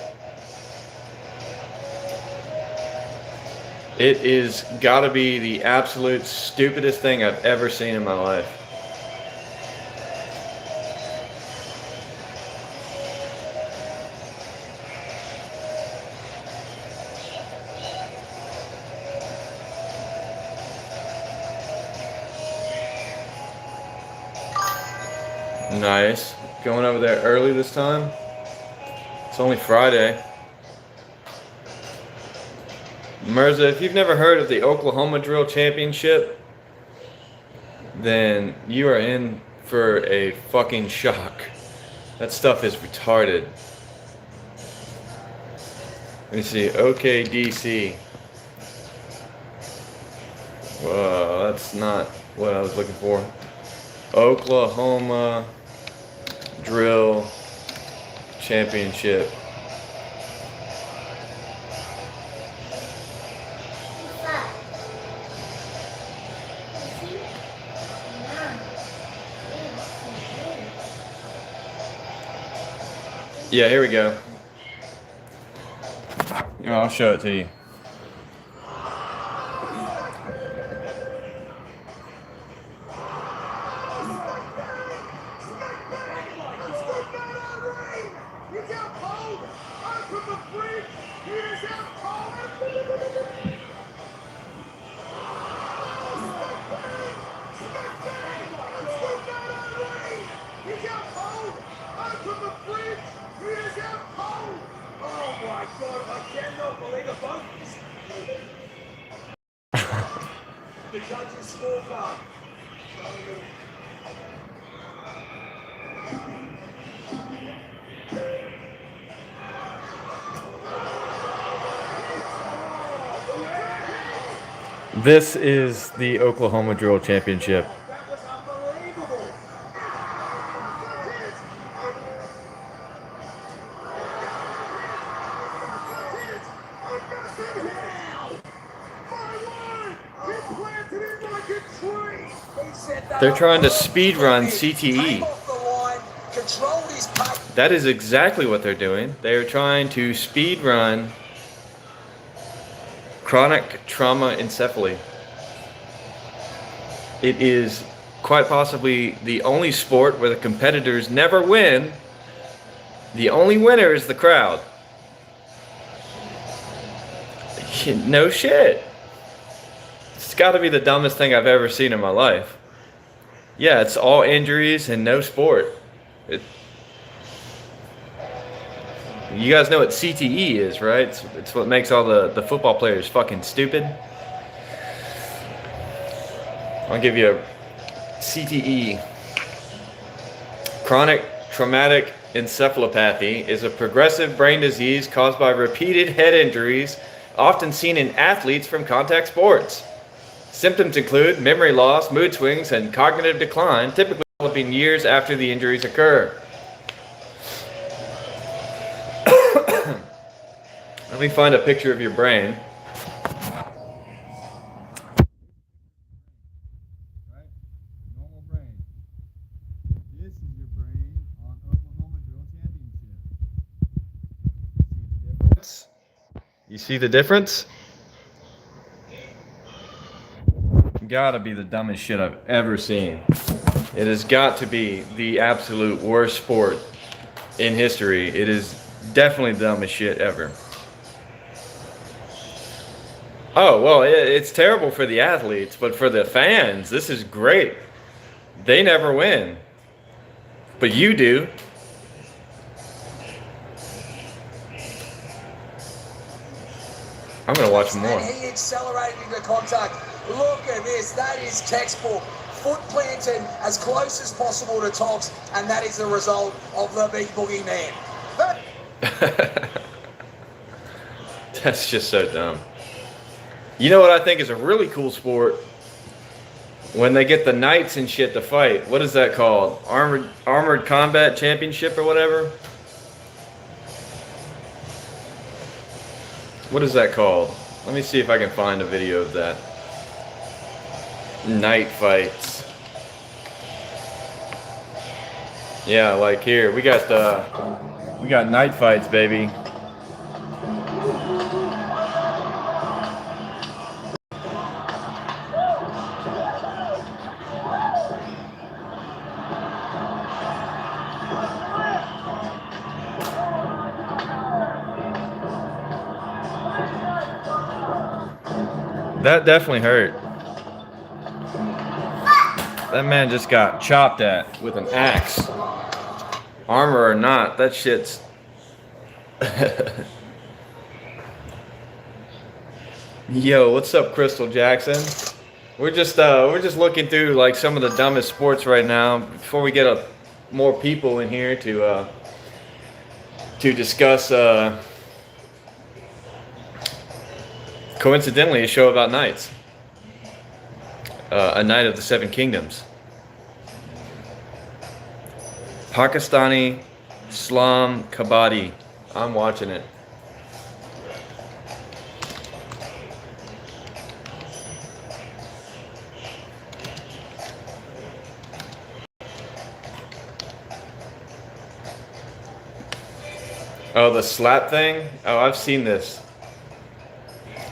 It is gotta be the absolute stupidest thing I've ever seen in my life. Nice. Going over there early this time. It's only Friday. Mirza, if you've never heard of the Oklahoma Drill Championship, then you are in for a fucking shock. That stuff is retarded. Let me see. OKDC. Well, that's not what I was looking for. Oklahoma Drill Championship. Yeah, here we go. I'll show it to you.
The judges' scorecard.
This is the Oklahoma Drill Championship.
That was unbelievable.
They're trying to speed run CTE. That is exactly what they're doing. They're trying to speed run chronic trauma encephaly. It is quite possibly the only sport where the competitors never win. The only winner is the crowd. No shit. It's got to be the dumbest thing I've ever seen in my life. Yeah, it's all injuries and no sport. You guys know what CTE is, right? It's what makes all the football players fucking stupid. I'll give you a CTE. Chronic traumatic encephalopathy is a progressive brain disease caused by repeated head injuries, often seen in athletes from contact sports. Symptoms include memory loss, mood swings, and cognitive decline, typically developing years after the injuries occur. Let me find a picture of your brain. Right? Normal brain. This is your brain on Oklahoma Drill Championship. You see the difference? Gotta be the dumbest shit I've ever seen. It has got to be the absolute worst sport in history. It is definitely the dumbest shit ever. Oh, well, it's terrible for the athletes, but for the fans, this is great. They never win. But you do. I'm gonna watch more.
He accelerated into contact. Look at this. That is textbook. Foot planted as close as possible to Tox, and that is the result of the big boogie man.
That's just so dumb. You know what I think is a really cool sport? When they get the knights and shit to fight. What is that called? Armored Combat Championship or whatever? What is that called? Let me see if I can find a video of that. Night fights. Yeah, like here. We got night fights, baby. That definitely hurt. That man just got chopped at with an axe. Armor or not, that shit's... Yo, what's up, Crystal Jackson? We're just looking through like some of the dumbest sports right now before we get more people in here to discuss Coincidentally, a show about knights. A Knight of the Seven Kingdoms. Pakistani Islam Kabaddi. I'm watching it. Oh, the slap thing? Oh, I've seen this.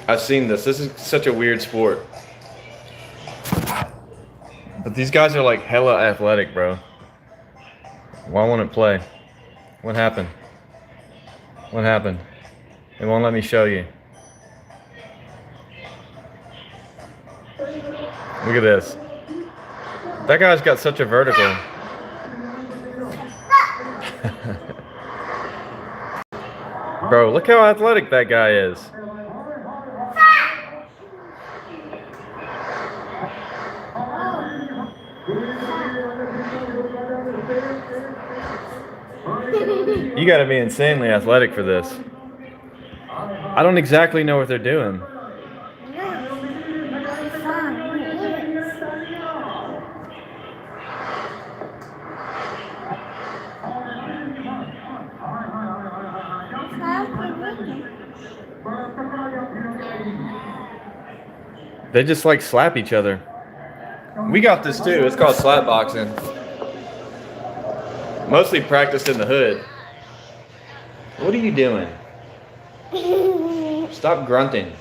I've seen this. This is such a weird sport. But these guys are like hella athletic, bro. Why won't it play? What happened? What happened? It won't let me show you. Look at this. That guy's got such a vertical. Bro, look how athletic that guy is. You gotta be insanely athletic for this. I don't exactly know what they're doing. They just like slap each other. We got this too. It's called slap boxing. Mostly practiced in the hood. What are you doing? Stop grunting.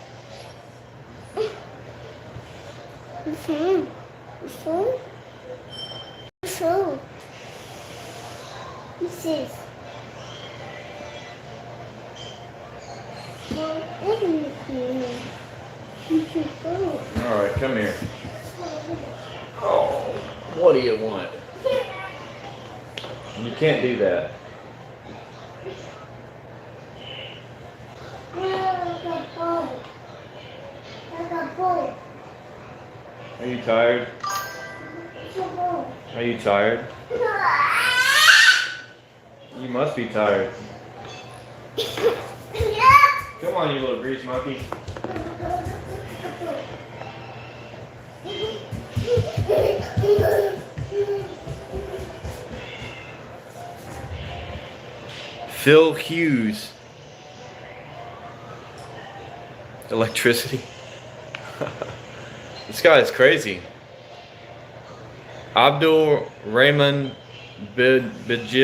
Alright, come here. Oh, what do you want? You can't do that. Are you tired? Are you tired? You must be tired. Come on, you little grease monkey. Phil Hughes. Electricity. This guy is crazy. Abdul Rahman Bijli.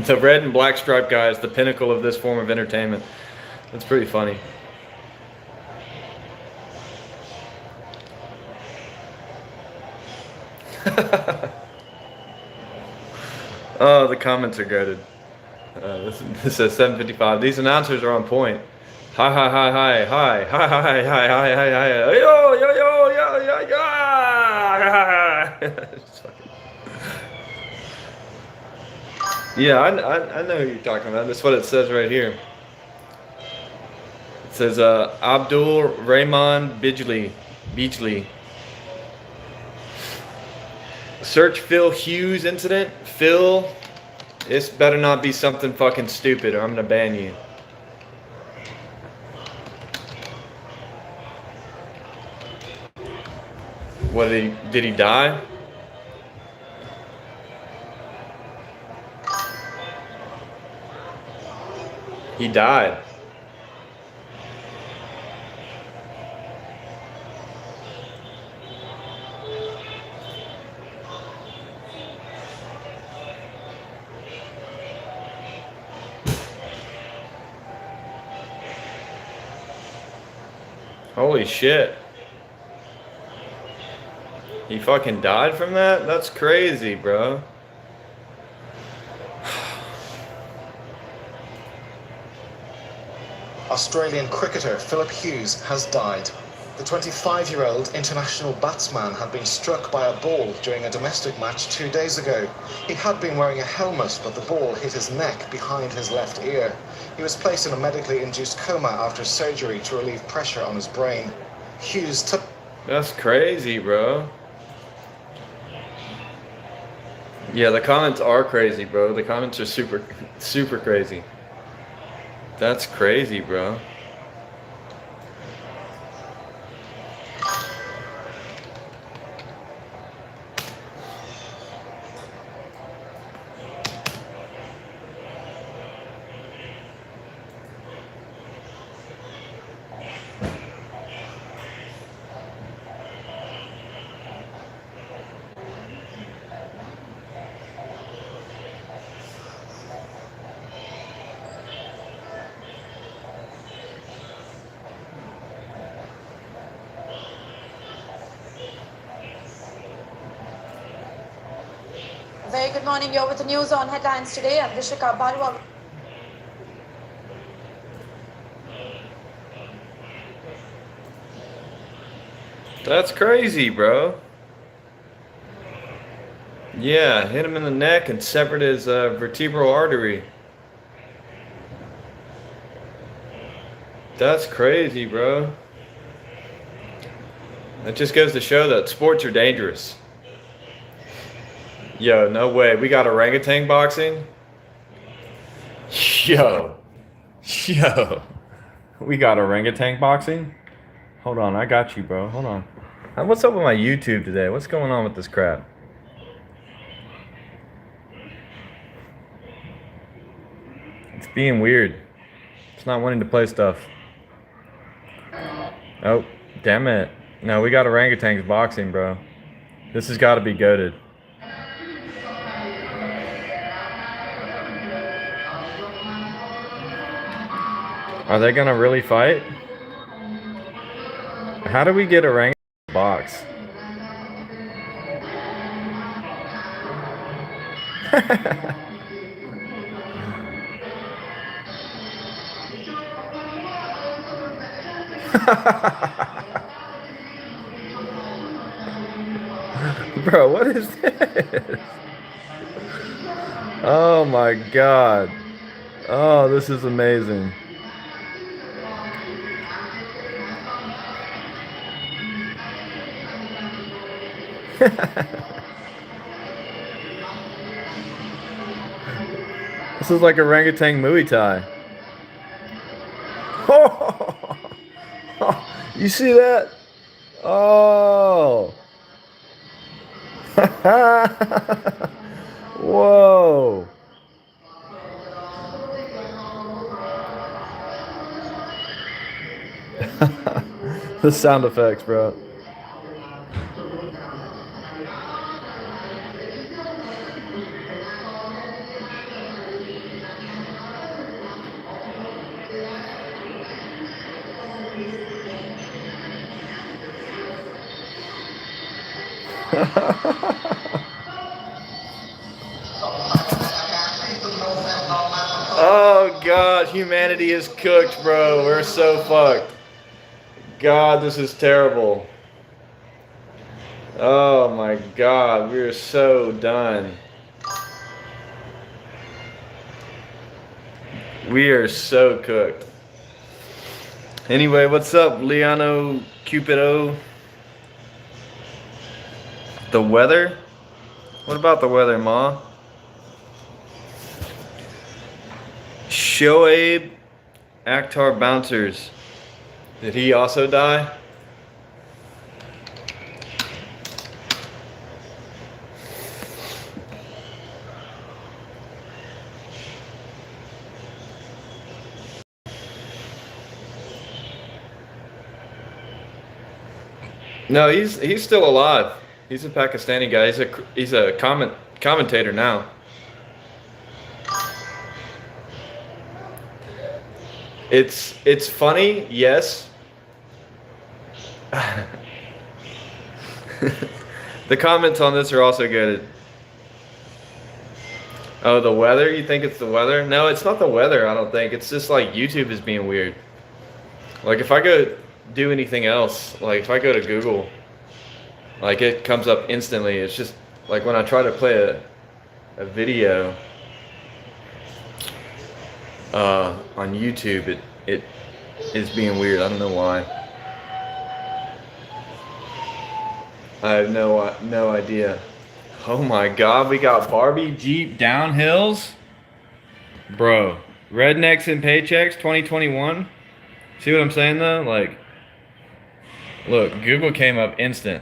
The red and black striped guy is the pinnacle of this form of entertainment. That's pretty funny. Oh, the comments are goated. This says 7:55. These announcers are on point. Hi, hi, hi, hi, hi, hi, hi, hi, hi, hi, hi, yo, yo, yo, yo, yo, yo. Yeah, I know who you're talking about. That's what it says right here. It says Abdul Rahman Bijli. Search Phil Hughes incident. Phil, this better not be something fucking stupid or I'm gonna ban you. What did he die? He died. Holy shit. He fucking died from that? That's crazy, bro.
Australian cricketer Philip Hughes has died. The 25-year-old international batsman had been struck by a ball during a domestic match 2 days ago. He had been wearing a helmet, but the ball hit his neck behind his left ear. He was placed in a medically induced coma after surgery to relieve pressure on his brain. Hughes took...
That's crazy, bro. Yeah, the comments are crazy, bro. The comments are super crazy. That's crazy, bro.
Very good morning. You're with the news on headlines today. I'm Rishika Baru.
That's crazy, bro. Yeah, hit him in the neck and severed his vertebral artery. That's crazy, bro. That just goes to show that sports are dangerous. Yo, no way. We got orangutan boxing? Yo. Yo. We got orangutan boxing? Hold on, I got you, bro. Hold on. What's up with my YouTube today? What's going on with this crap? It's being weird. It's not wanting to play stuff. Oh, damn it. No, we got orangutans boxing, bro. This has got to be goated. Are they gonna really fight? How do we get orangutan box? Bro, what is this? Oh my god. Oh, this is amazing. This is like orangutan Muay Thai. Oh, you see that? Oh. Whoa. The sound effects, bro. Oh god, humanity is cooked, bro. We're so fucked. God, this is terrible. Oh my god, we're so done. We are so cooked. Anyway, what's up, Leano Cupido? The weather? What about the weather, Ma? Shoaib Akhtar Bouncers. Did he also die? No, he's still alive. He's a Pakistani guy. He's a commentator now. It's funny, yes. The comments on this are also good. Oh, the weather? You think it's the weather? No, it's not the weather, I don't think. It's just like YouTube is being weird. Like if I go do anything else, like if I go to Google, like it comes up instantly. It's just like when I try to play a video on YouTube, it is being weird. I don't know why. I have no idea. Oh my god, we got Barbie Jeep downhills? Bro, Rednecks and Paychecks 2021. See what I'm saying though? Like, look, Google came up instant.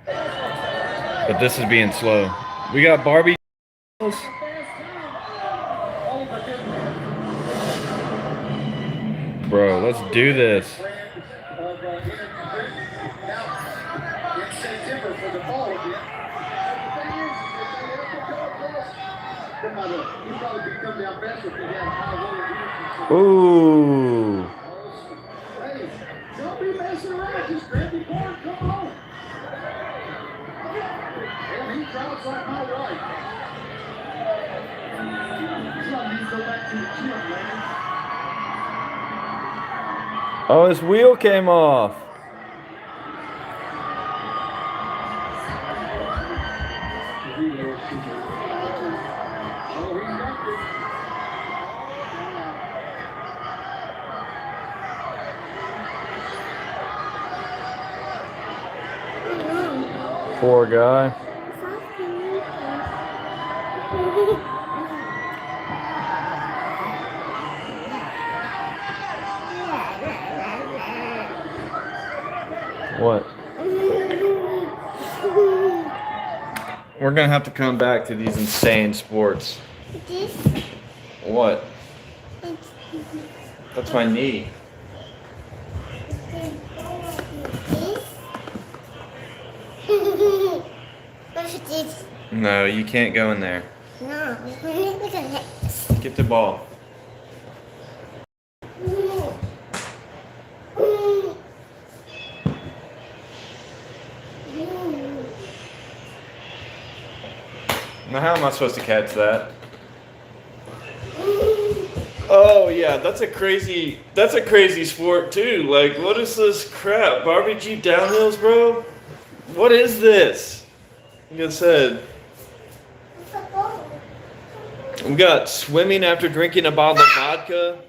But this is being slow. We got Barbie. Bro, let's do this. Ooh.
Don't be messing around. Just grab your board. Come on. And he drives like my wife. Some need to go back to the gym, man.
Oh, his wheel came off. Poor guy. What? We're gonna have to come back to these insane sports. What? That's my knee. No, you can't go in there.
No.
Get the ball. Now how am I supposed to catch that? Oh yeah, that's a crazy sport too. Like, what is this crap? Barbie Jeep downhills, bro? What is this? Like I said, we got swimming after drinking a bottle of vodka.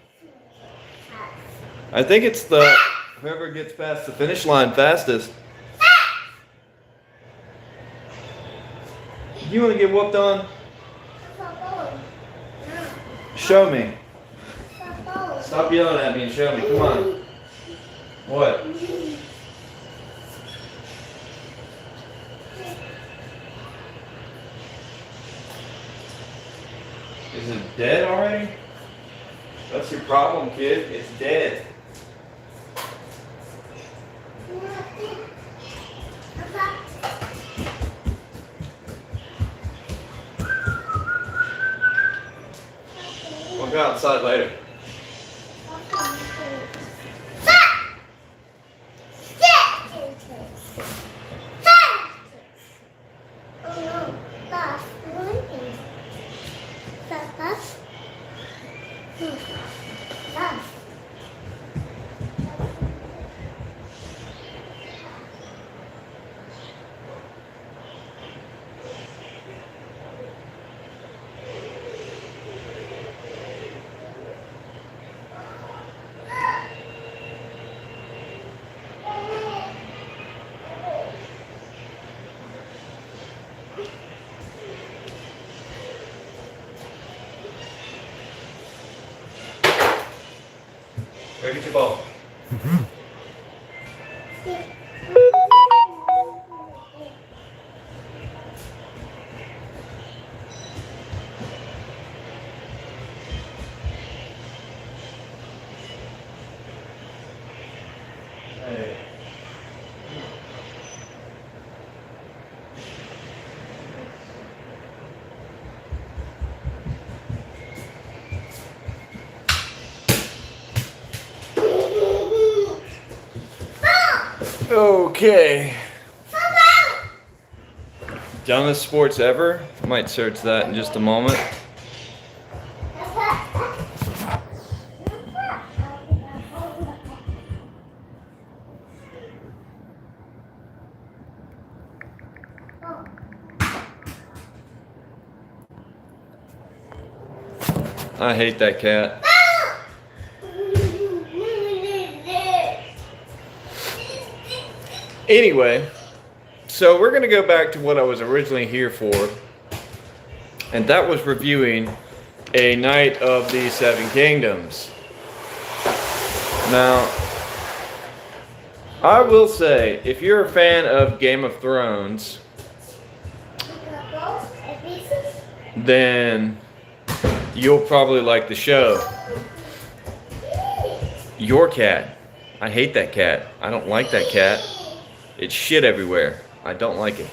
I think it's the whoever gets past the finish line fastest. You want to get whooped on? Show me. Stop yelling at me and show me. Come on. What? Is it dead already? That's your problem, kid. It's dead. We'll go outside later. Go get your ball. Hey. Okay. Dumbest sports ever? Might search that in just a moment. I hate that cat. Anyway, so we're going to go back to what I was originally here for, and that was reviewing A Knight of the Seven Kingdoms. Now, I will say, if you're a fan of Game of Thrones, then you'll probably like the show. Your cat. I hate that cat. I don't like that cat. It's shit everywhere. I don't like it.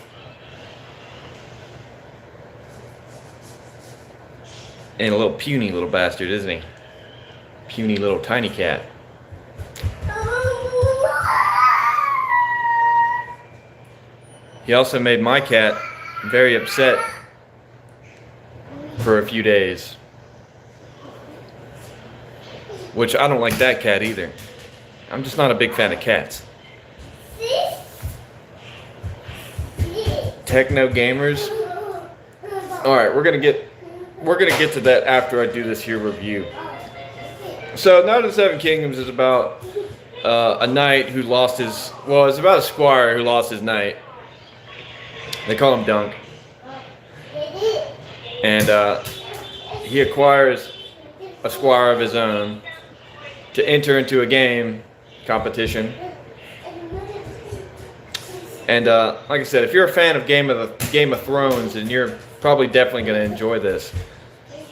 And a little puny little bastard, isn't he? Puny little tiny cat. He also made my cat very upset for a few days. Which I don't like that cat either. I'm just not a big fan of cats. Techno gamers. Alright, we're gonna get to that after I do this here review. So Knight of the Seven Kingdoms is about a knight who lost his, well, it's about a squire who lost his knight. They call him Dunk. And he acquires a squire of his own to enter into a game competition. And like I said, if you're a fan of Game of Thrones, then you're probably definitely going to enjoy this.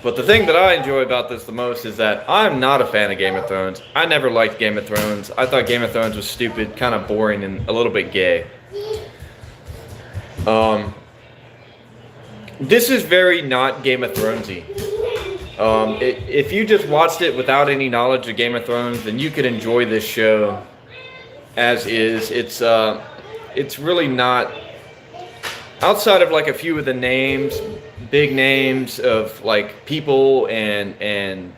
But the thing that I enjoy about this the most is that I'm not a fan of Game of Thrones. I never liked Game of Thrones. I thought Game of Thrones was stupid, kind of boring, and a little bit gay. This is very not Game of Thronesy. If you just watched it without any knowledge of Game of Thrones, then you could enjoy this show as is. It's really not, outside of like a few of the names, big names of like people and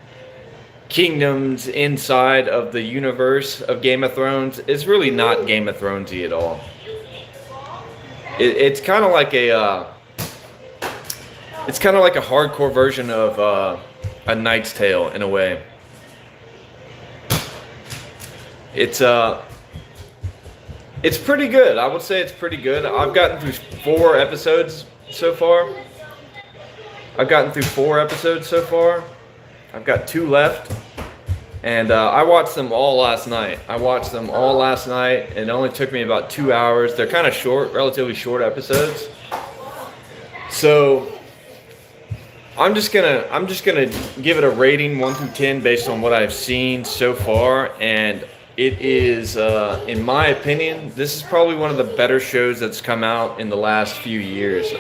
kingdoms inside of the universe of Game of Thrones, it's really not Game of Thronesy at all. It's kind of like a hardcore version of A Knight's Tale in a way. It's pretty good. I would say it's pretty good. I've gotten through 4 episodes so far. I've got 2 left. And I watched them all last night. And it only took me about 2 hours. They're kind of short, relatively short episodes. So I'm just gonna give it a rating 1 through 10 based on what I've seen so far, and it is, in my opinion, this is probably one of the better shows that's come out in the last few years.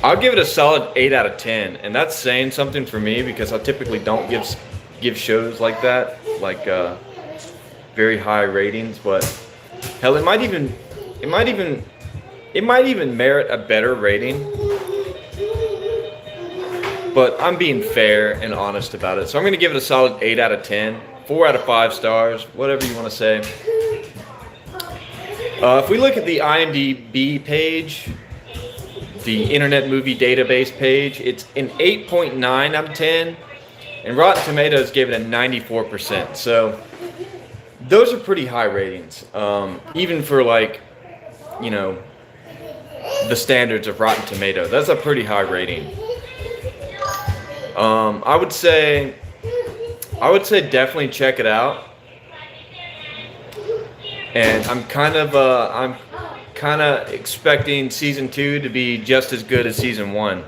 I'll give it a solid 8 out of 10, and that's saying something for me because I typically don't give shows like that, like very high ratings. But hell, it might even merit a better rating. But I'm being fair and honest about it, so I'm going to give it a solid 8 out of 10, 4 out of 5 stars, whatever you want to say. If we look at the IMDb page, the Internet Movie Database page, it's an 8.9 out of 10, and Rotten Tomatoes gave it a 94%. So those are pretty high ratings, even for like, you know, the standards of Rotten Tomatoes. That's a pretty high rating. I would say definitely check it out. And I'm kind of expecting season 2 to be just as good as season 1.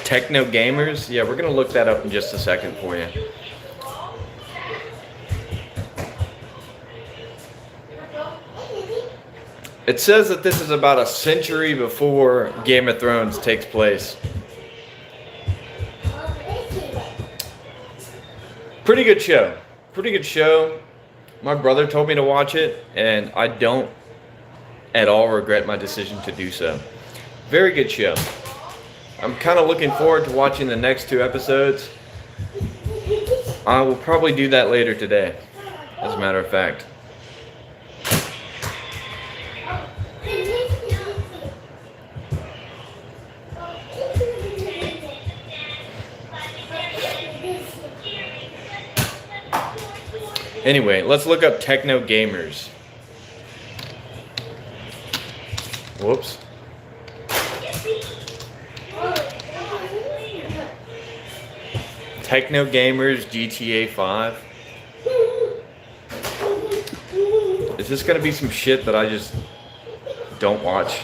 Techno gamers, yeah, we're gonna look that up in just a second for you. It says that this is about a century before Game of Thrones takes place. Pretty good show. My brother told me to watch it, and I don't at all regret my decision to do so. Very good show. I'm kind of looking forward to watching the next 2 episodes. I will probably do that later today, as a matter of fact. Anyway, let's look up techno gamers. Whoops. Techno Gamers GTA 5. Is this gonna be some shit that I just don't watch?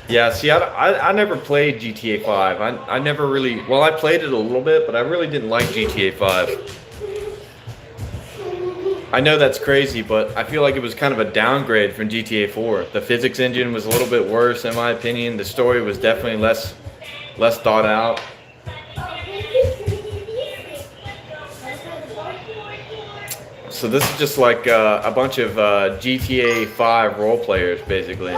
Yeah, see, I never played GTA 5. I never really, well, I played it a little bit, but I really didn't like GTA 5. I know that's crazy, but I feel like it was kind of a downgrade from GTA 4. The physics engine was a little bit worse, in my opinion. The story was definitely less thought out. So this is just like a bunch of GTA 5 role players, basically.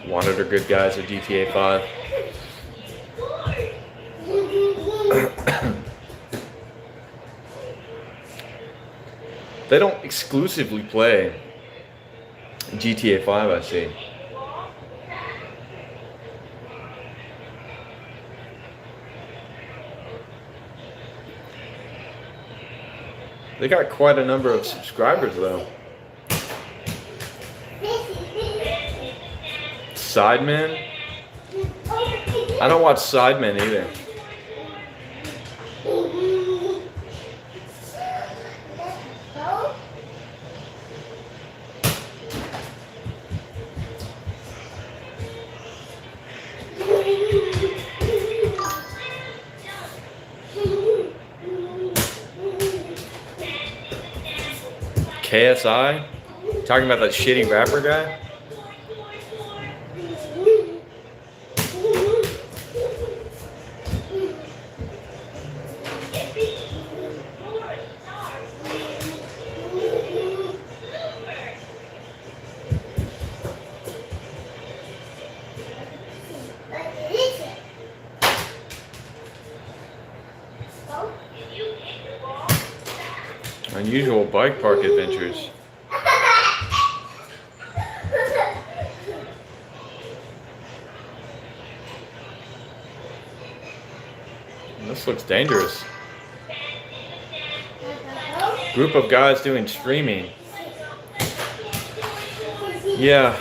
Wanted are good guys at GTA 5. They don't exclusively play GTA 5, I see. They got quite a number of subscribers, though. Sidemen? I don't watch Sidemen either. KSI? Talking about that shitty rapper guy? Unusual bike park adventures. This looks dangerous. Group of guys doing streaming. Yeah.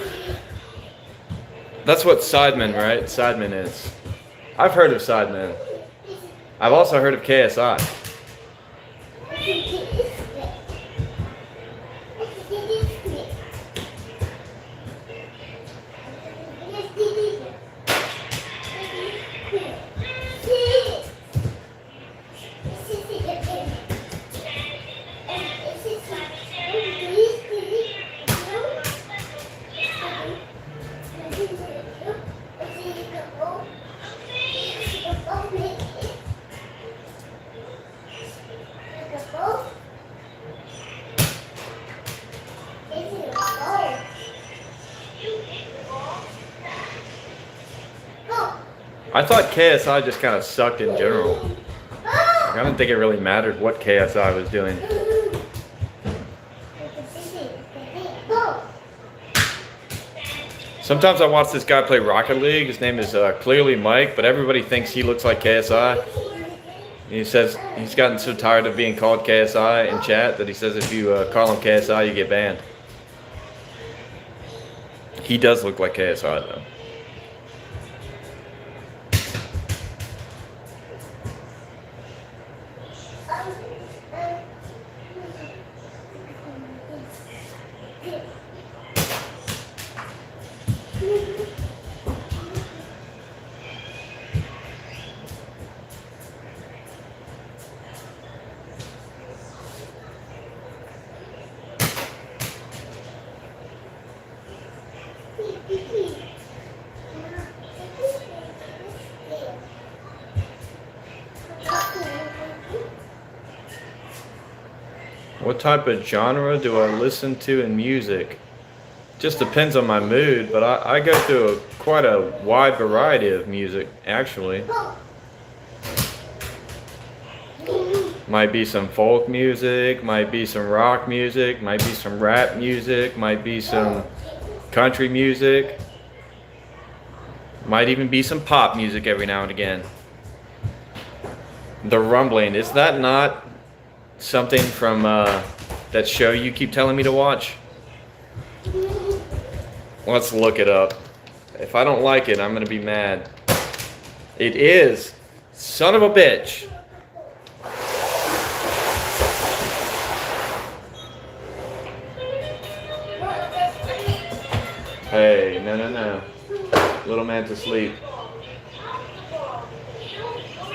That's what Sidemen, right? Sidemen is. I've heard of Sidemen. I've also heard of KSI. I thought KSI just kind of sucked in general. Like, I don't think it really mattered what KSI was doing. Sometimes I watch this guy play Rocket League. His name is clearly Mike, but everybody thinks he looks like KSI. He says he's gotten so tired of being called KSI in chat that he says if you call him KSI, you get banned. He does look like KSI though. What type of genre do I listen to in music? Just depends on my mood, but I go through quite a wide variety of music, actually. Might be some folk music, might be some rock music, might be some rap music, might be some country music, might even be some pop music every now and again. The rumbling, is that not something from that show you keep telling me to watch? Let's look it up. If I don't like it, I'm gonna be mad. It is. Son of a bitch. Hey, no. Little man's asleep.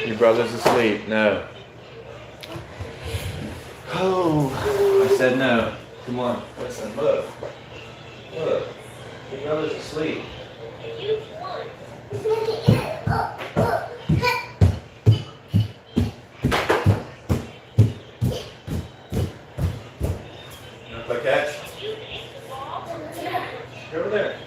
Your brother's asleep. No. Oh, I said no. Come on. Listen, look. Look. Your brother's asleep. Play catch? Go over there.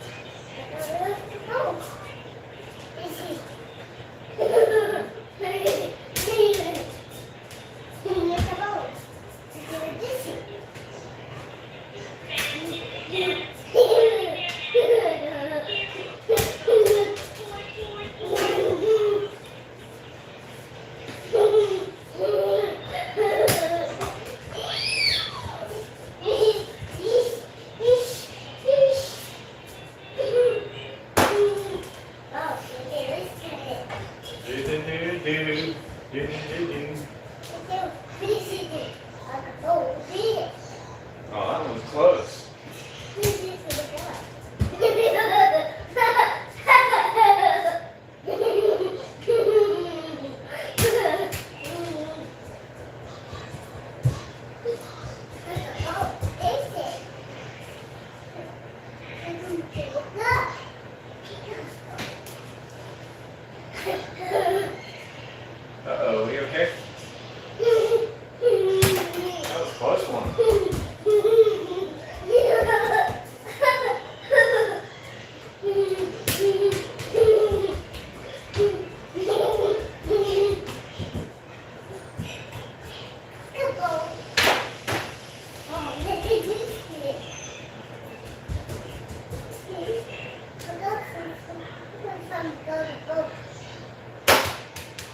Oh, that one was close. Uh-oh, are you okay? That was a close one.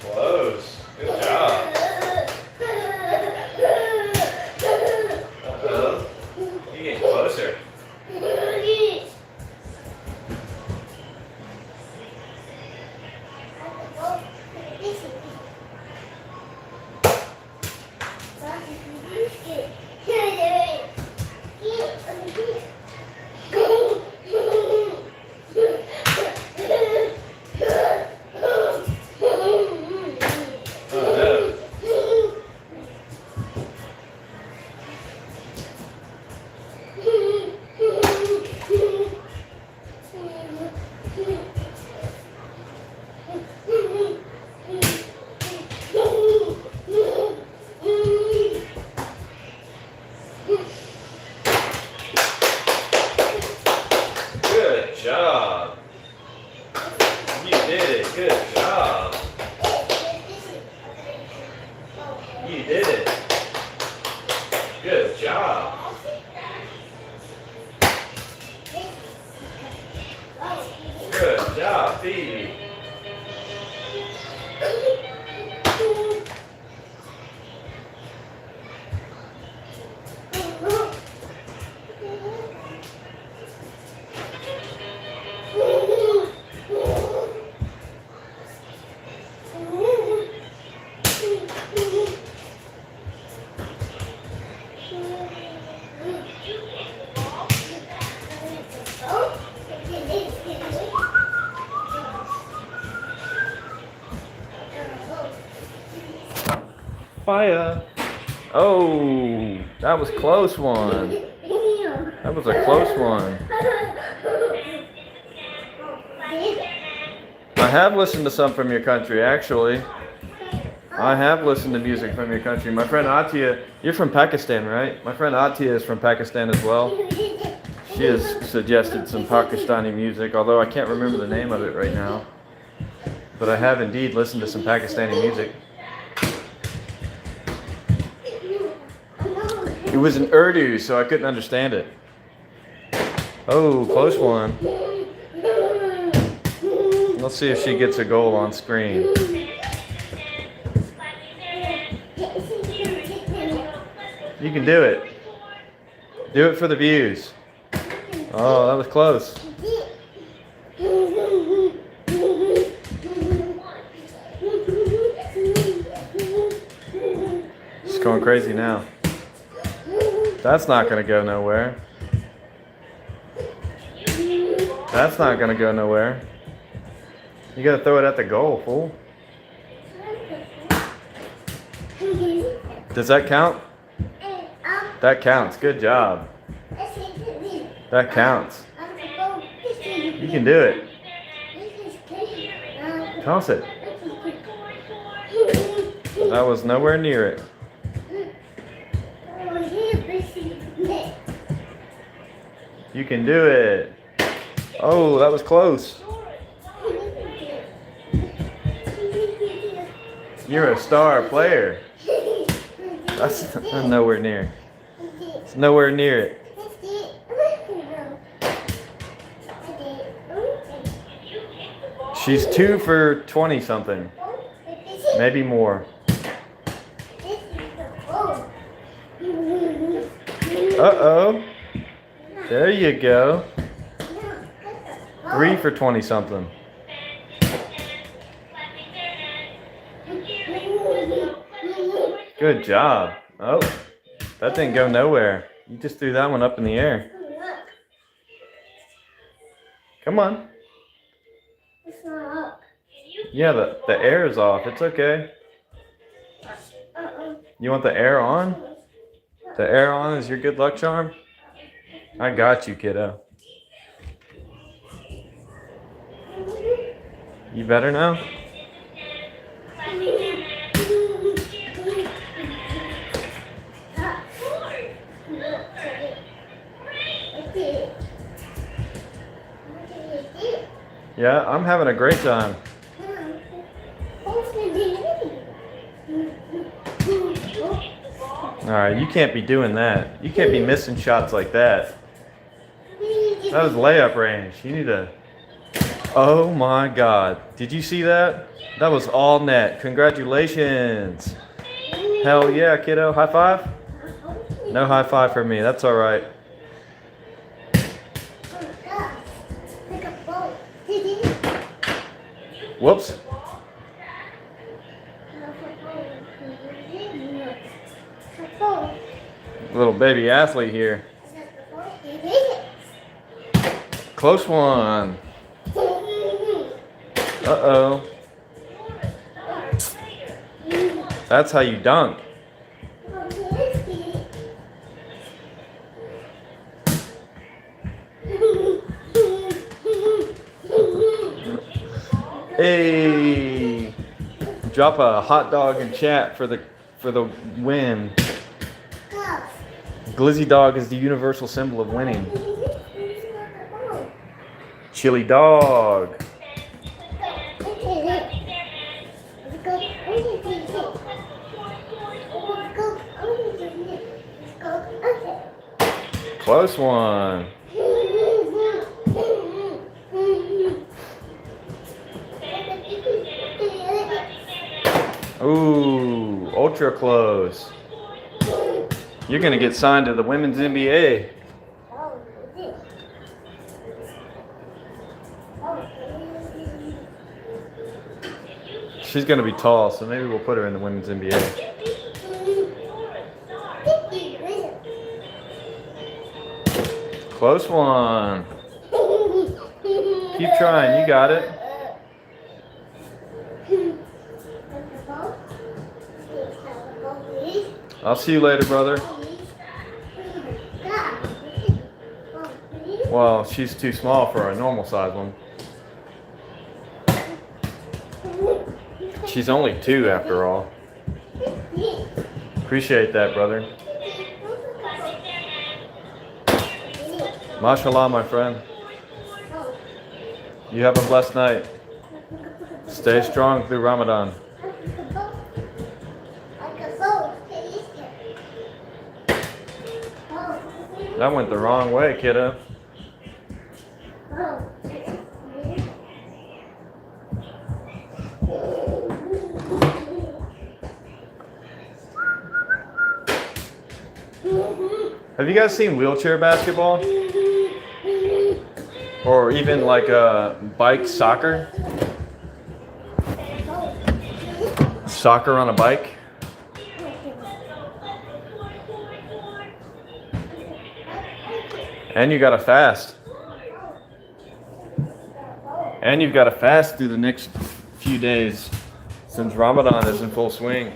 Close. Good job. Uh-oh. You're getting closer. Good job. You did it. Good job. You did it. Good job. Good job, Phoebe. Fire. Oh, that was a close one. That was a close one. I have listened to some from your country, actually. I have listened to music from your country. My friend Atia, you're from Pakistan, right? My friend Atia is from Pakistan as well. She has suggested some Pakistani music, although I can't remember the name of it right now. But I have indeed listened to some Pakistani music. It was in Urdu, so I couldn't understand it. Oh, close one. Let's see if she gets a goal on screen. You can do it. Do it for the views. Oh, that was close. going crazy now. That's not going to go nowhere. That's not going to go nowhere. You got to throw it at the goal, fool. Does that count? That counts. Good job. That counts. You can do it. Toss it. That was nowhere near it. You can do it. Oh, that was close. You're a star player. That's nowhere near. It's nowhere near it. She's 2 for 20 something. Maybe more. Uh-oh. There you go. 3 for 20 something. Good job. Oh, that didn't go nowhere. You just threw that one up in the air. Come on.
It's not up.
Yeah, the air is off. It's okay. You want the air on? The air on is your good luck charm? I got you, kiddo. You better now? Yeah, I'm having a great time. Alright, you can't be doing that. You can't be missing shots like that. That was layup range. You need to... Oh my god. Did you see that? That was all net. Congratulations. Hell yeah, kiddo. High five? No high five for me. That's alright. Whoops. Little baby athlete here. Close one. Uh-oh. That's how you dunk. Hey, drop a hot dog in chat for the win. Glizzy dog is the universal symbol of winning. Chili dog. Close one. Ooh, ultra close. You're gonna get signed to the women's NBA. She's gonna be tall, so maybe we'll put her in the women's NBA. Close one. Keep trying, you got it. I'll see you later, brother. Well, she's too small for a normal size one. She's only 2 after all. Appreciate that, brother. Mashallah, my friend. You have a blessed night. Stay strong through Ramadan. That went the wrong way, kiddo. Have you guys seen wheelchair basketball? Or even like bike soccer? Soccer on a bike? And you gotta fast. And you've got to fast through the next few days since Ramadan is in full swing.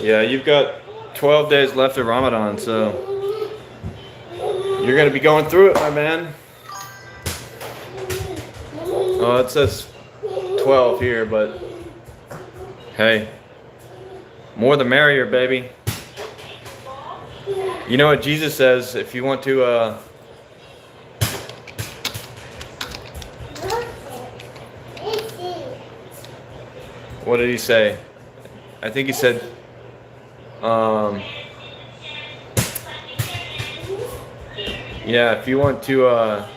Yeah, you've got 12 days left of Ramadan, so you're going to be going through it, my man. Oh, it says 12 here, but hey, more the merrier, baby. You know what Jesus says, if you want to, what did he say? I think he said, yeah, if you want to, I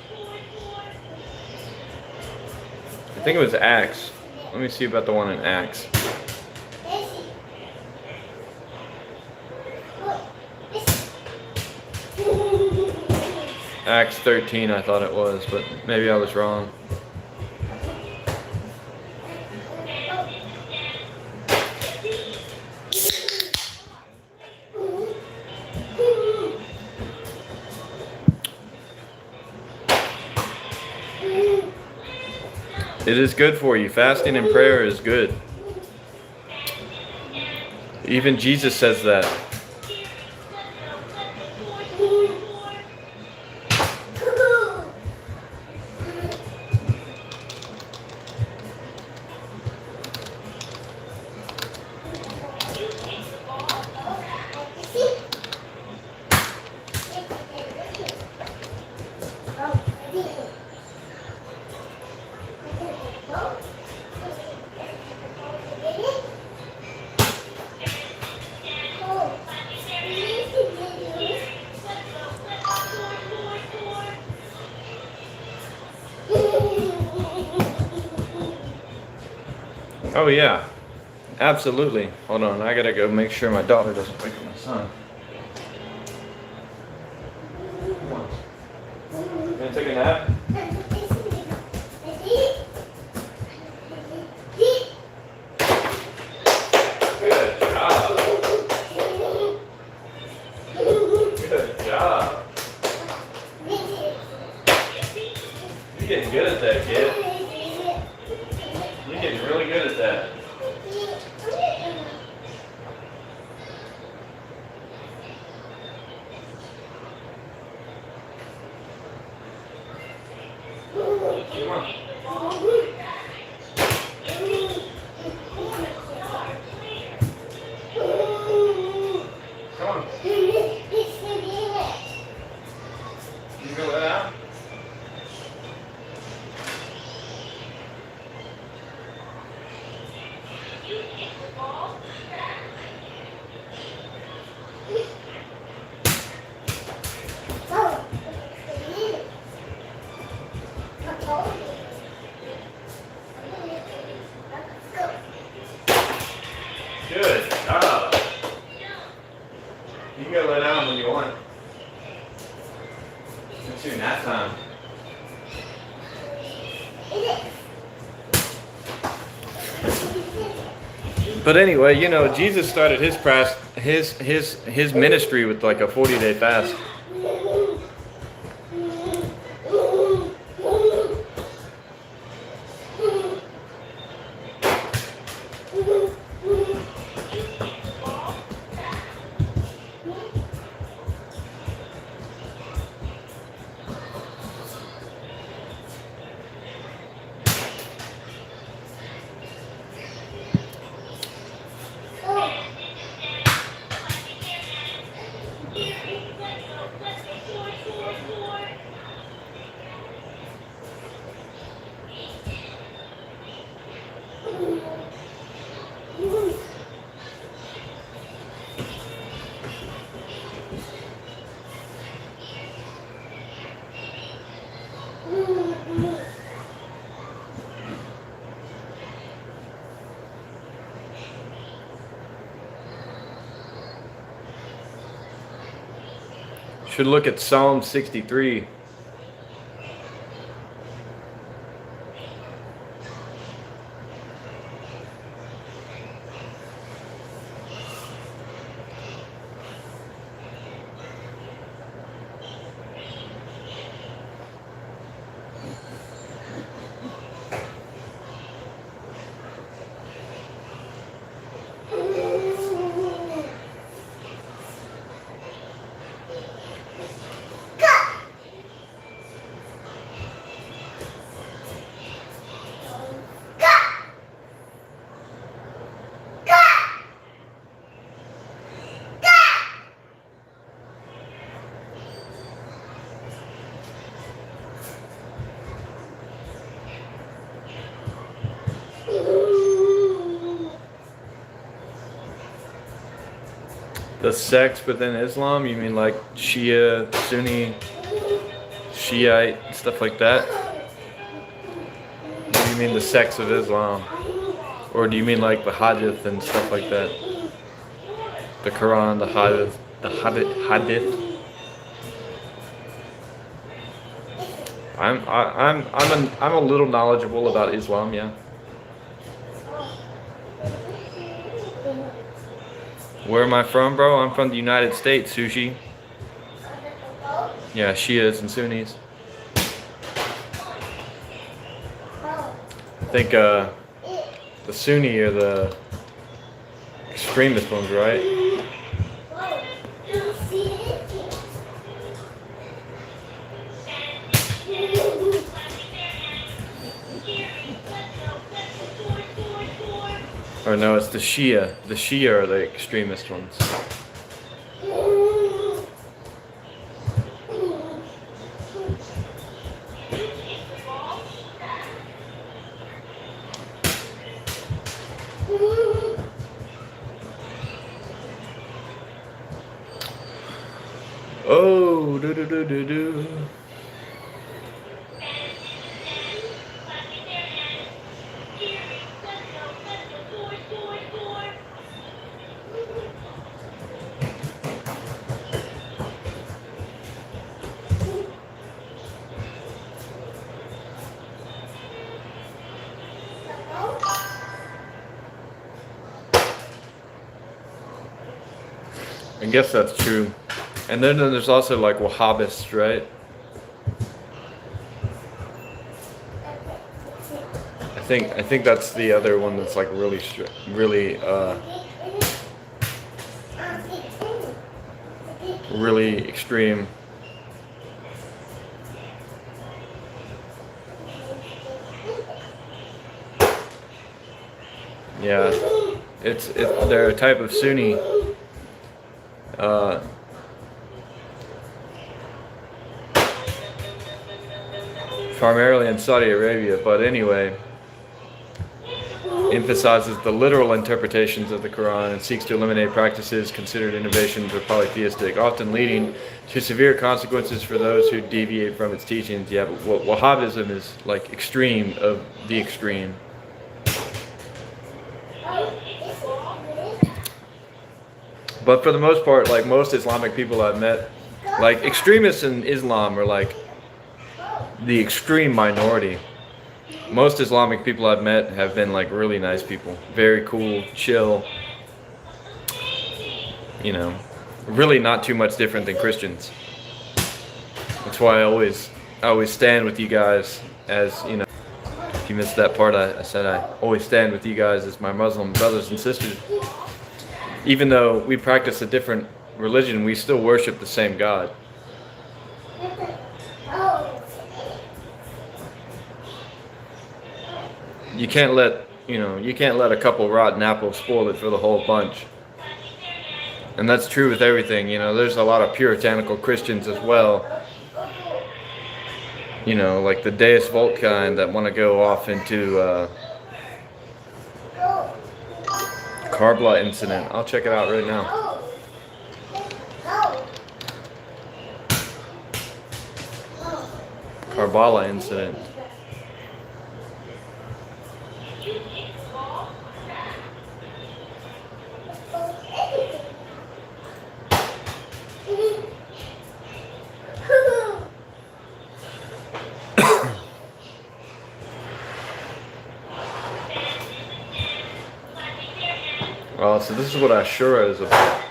think it was Acts. Let me see about the one in Acts. Acts 13, I thought it was, but maybe I was wrong. It is good for you. Fasting and prayer is good. Even Jesus says that. Oh yeah, absolutely. Hold on, I gotta go make sure my daughter doesn't wake up my son. Come on. You gonna take a nap? Good job. Good job. You're getting good at that, kid. You're getting really good at that. Come on. Come on. You gonna let out? Good job. You can go lay down when you want. It's your nap time. But anyway, you know, Jesus started his fast, his ministry with like a 40-day fast. Should look at Psalm 63. The sects within Islam? You mean like Shia, Sunni, Shiite, stuff like that? Or do you mean the sects of Islam? Or do you mean like the Hadith and stuff like that? The Quran, the Hadith, Hadith. I'm a little knowledgeable about Islam, yeah. Where am I from, bro? I'm from the United States, Sushi. Yeah, Shias and Sunnis. I think the Sunni are the extremist ones, right? Or no, it's the Shia. The Shia are the extremist ones. Oh, do do do do do. I guess that's true. And then there's also like Wahhabists, right? I think that's the other one that's like really really extreme. Yeah, they're a type of Sunni. Primarily in Saudi Arabia, but anyway, emphasizes the literal interpretations of the Quran and seeks to eliminate practices considered innovations or polytheistic, often leading to severe consequences for those who deviate from its teachings. Yeah, but Wahhabism is like extreme of the extreme. But for the most part, like most Islamic people I've met, like extremists in Islam are like the extreme minority. Most Islamic people I've met have been like really nice people, very cool, chill, you know, really not too much different than Christians. That's why I always stand with you guys as, you know, if you missed that part, I said I always stand with you guys as my Muslim brothers and sisters. Even though we practice a different religion, we still worship the same God. You can't let a couple rotten apples spoil it for the whole bunch. And that's true with everything, you know. There's a lot of puritanical Christians as well. You know, like the Deus Vult kind that want to go off into Karbala incident. I'll check it out right now. Karbala incident. Well, so this is what Ashura is about.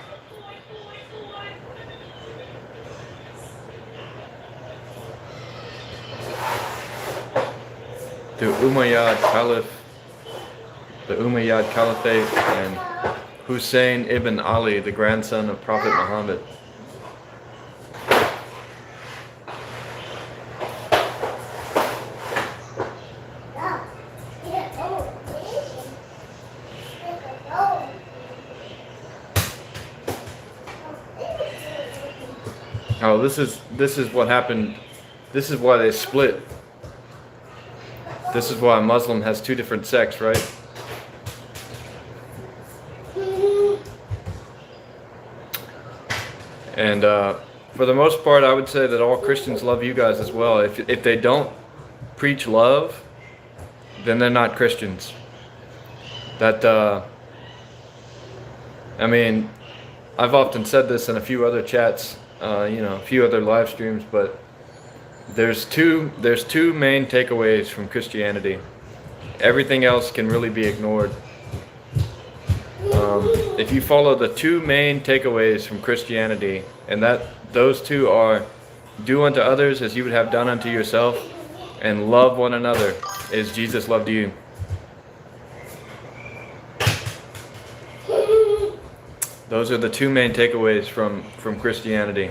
The Umayyad Caliphate, and Hussein ibn Ali, the grandson of Prophet Muhammad. Oh, this is what happened. This is why they split. This is why a Muslim has two different sects, right? And for the most part, I would say that all Christians love you guys as well. If they don't preach love, then they're not Christians. That I mean, I've often said this in a few other chats, a few other live streams, but there's two main takeaways from Christianity. Everything else can really be ignored. If you follow the two main takeaways from Christianity, and those two are do unto others as you would have done unto yourself, and love one another as Jesus loved you. Those are the two main takeaways from Christianity.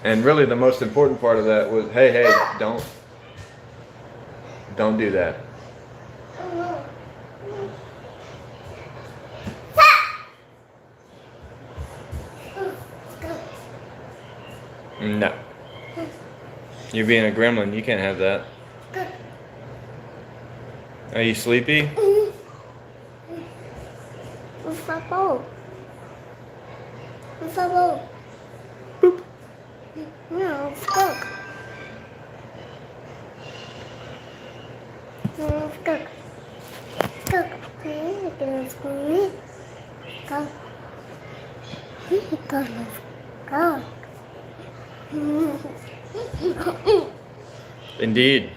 And really the most important part of that was, hey, don't do that. No. You're being a gremlin. You can't have that. Are you sleepy? Boop.
No, skunk. No, skunk. Skunk. Skunk.
Indeed.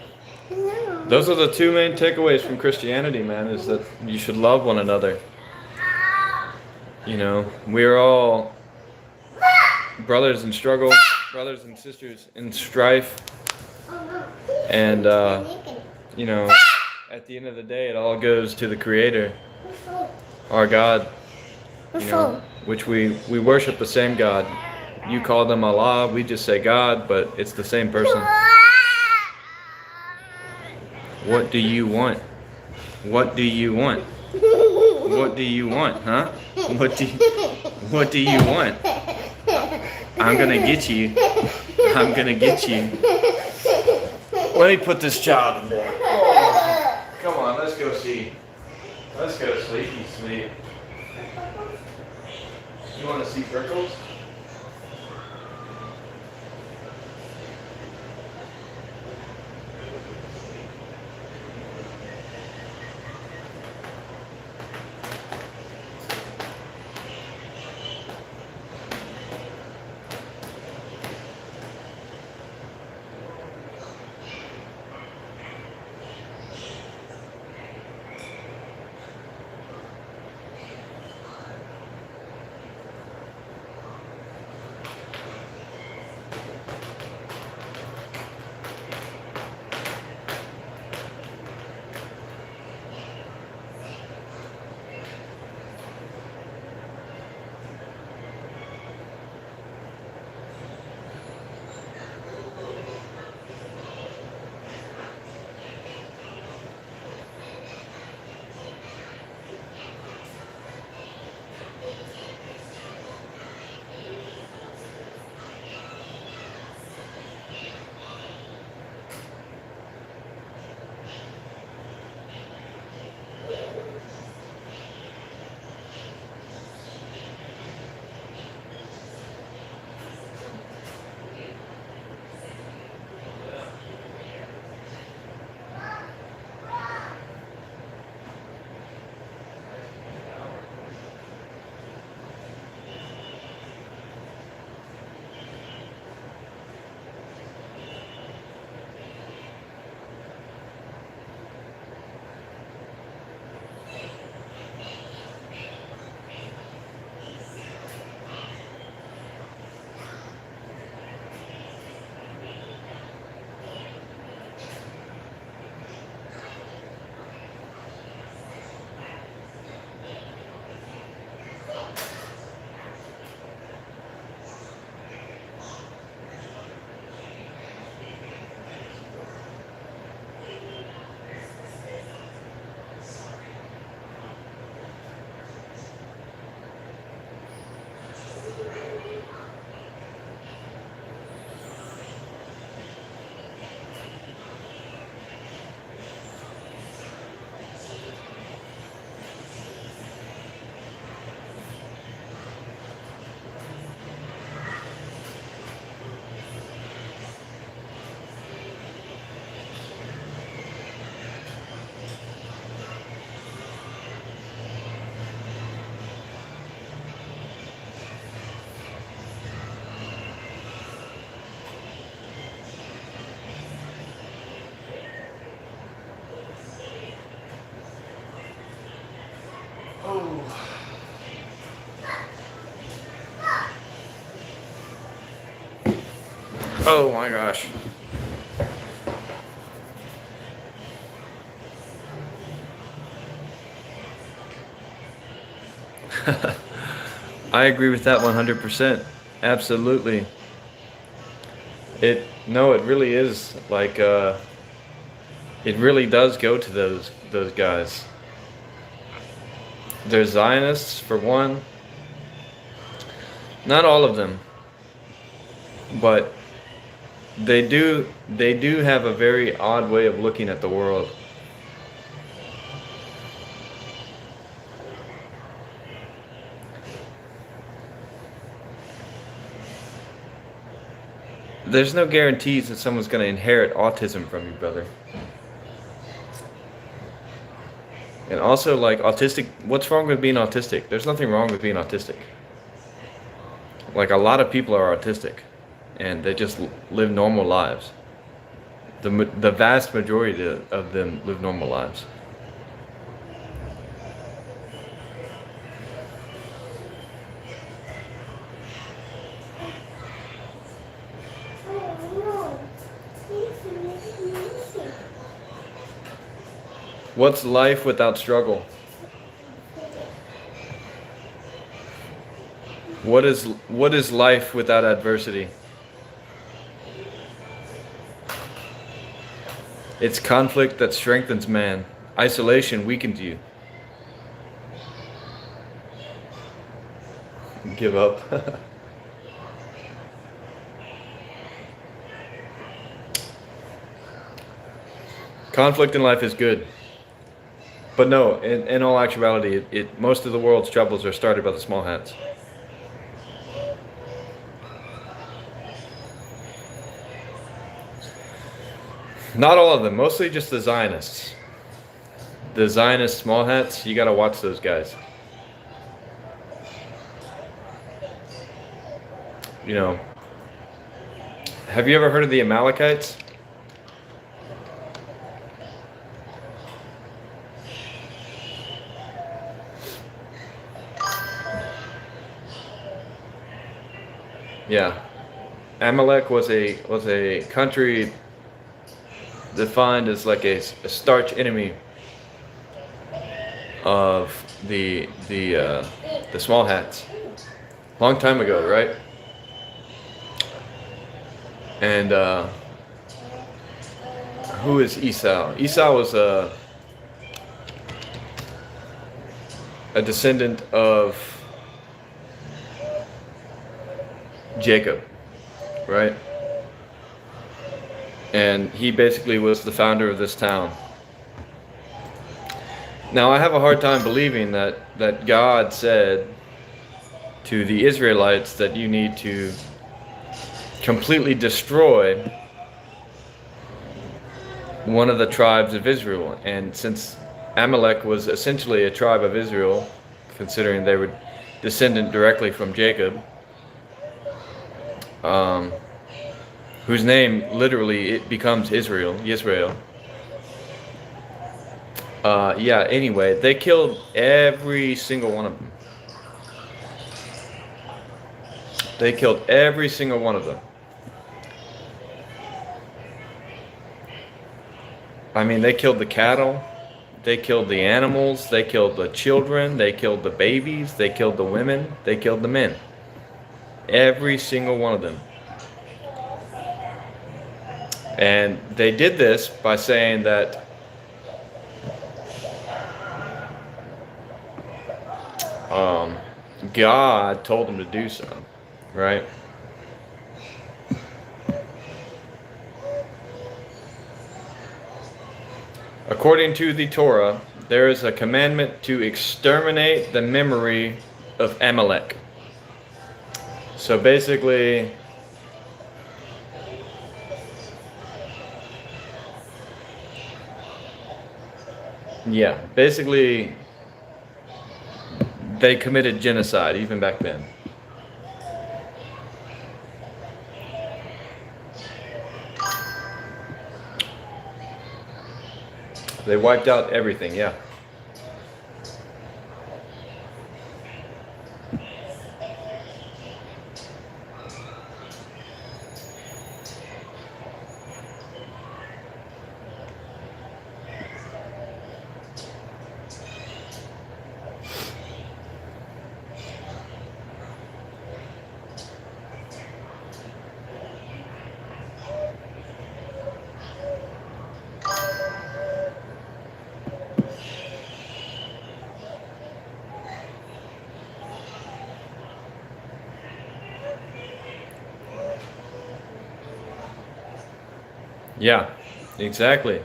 Those are the two main takeaways from Christianity, man, is that you should love one another. We're all brothers in struggle, brothers and sisters in strife. And, at the end of the day, it all goes to the Creator, our God, which we worship the same God. You call them Allah, we just say God, but it's the same person. What do you want? What do you want? What do you want, huh? What do you want? I'm gonna get you. I'm gonna get you. Let me put this child in bed. Oh, come on, let's go see. Let's go sleepy sleep. You want to see Freckles? Oh my gosh. I agree with that 100%. Absolutely. It really is like it really does go to those guys. They're Zionists for one. Not all of them, but they do have a very odd way of looking at the world. There's no guarantees that someone's going to inherit autism from you, brother. And also, like, autistic, what's wrong with being autistic? There's nothing wrong with being autistic. Like, a lot of people are autistic, and they just live normal lives. The vast majority of them live normal lives. What's life without struggle? What is life without adversity? It's conflict that strengthens man. Isolation weakens you. Give up. Conflict in life is good. But no, in all actuality, most of the world's troubles are started by the small hats. Not all of them, mostly just the Zionists. The Zionist small hats, you gotta watch those guys. You know, have you ever heard of the Amalekites? Yeah, Amalek was a country defined as like a starch enemy of the small hats, long time ago, right? And who is Esau? Esau was a descendant of Jacob, right? And he basically was the founder of this town. Now, I have a hard time believing that God said to the Israelites that you need to completely destroy one of the tribes of Israel. And since Amalek was essentially a tribe of Israel, considering they were descendant directly from Jacob, whose name literally it becomes Israel. Yeah, anyway, they killed every single one of them. They killed every single one of them. I mean, they killed the cattle, they killed the animals, they killed the children, they killed the babies, they killed the women, they killed the men. Every single one of them. And they did this by saying that God told them to do so, right? According to the Torah, there is a commandment to exterminate the memory of Amalek. So basically, yeah, basically they committed genocide even back then. They wiped out everything, yeah. Yeah, exactly.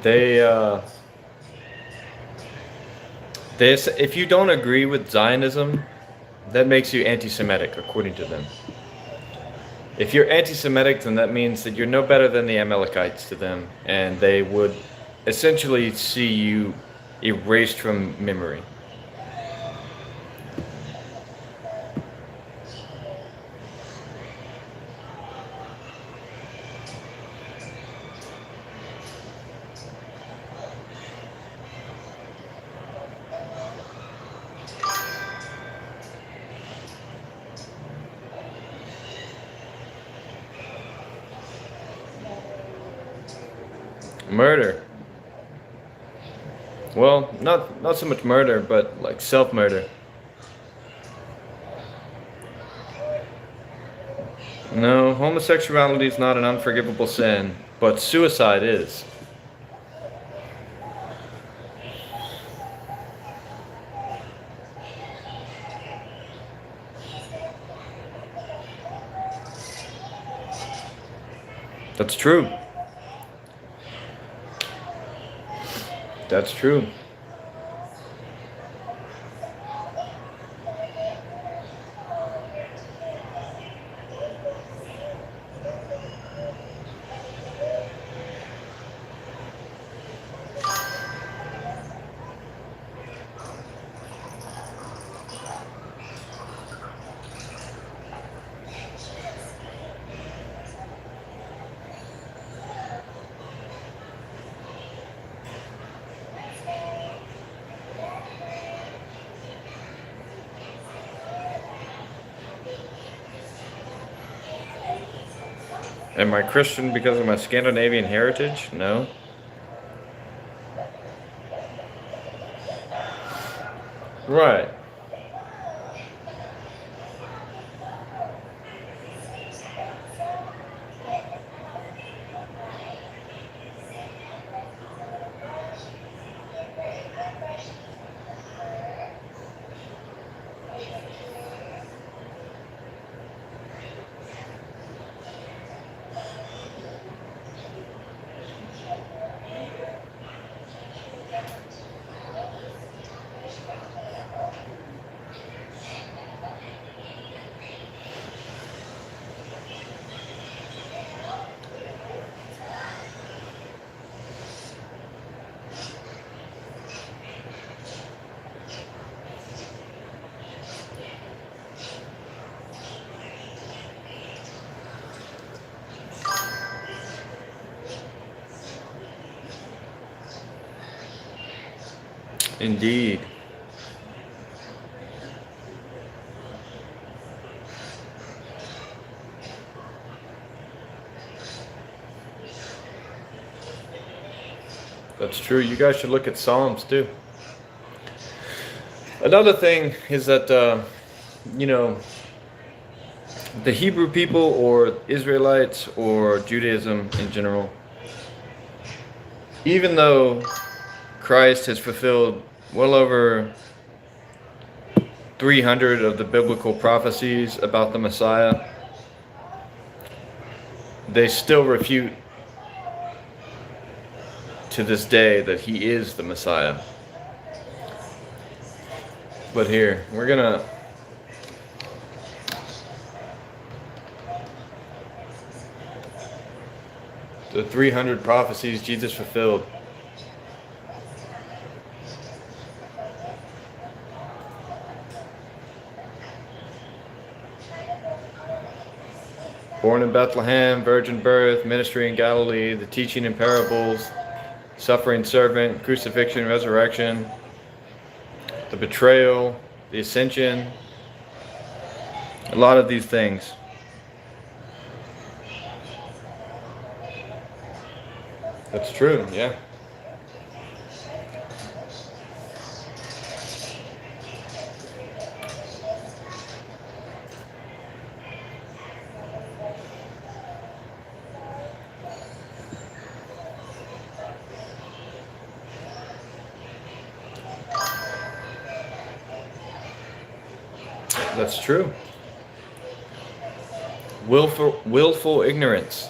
They, if you don't agree with Zionism, that makes you anti-Semitic, according to them. If you're anti-Semitic, then that means that you're no better than the Amalekites to them, and they would essentially see you erased from memory. Murder. Well, not so much murder, but like self-murder. No, homosexuality is not an unforgivable sin, but suicide is. That's true. That's true. Am I Christian because of my Scandinavian heritage? No. Right. Indeed. That's true. You guys should look at Psalms too. Another thing is that, the Hebrew people or Israelites or Judaism in general, even though Christ has fulfilled well over 300 of the biblical prophecies about the Messiah, they still refute to this day that he is the Messiah. But here, we're gonna the 300 prophecies Jesus fulfilled. Born in Bethlehem, virgin birth, ministry in Galilee, the teaching in parables, suffering servant, crucifixion, resurrection, the betrayal, the ascension, a lot of these things. That's true, yeah. That's true. Willful ignorance.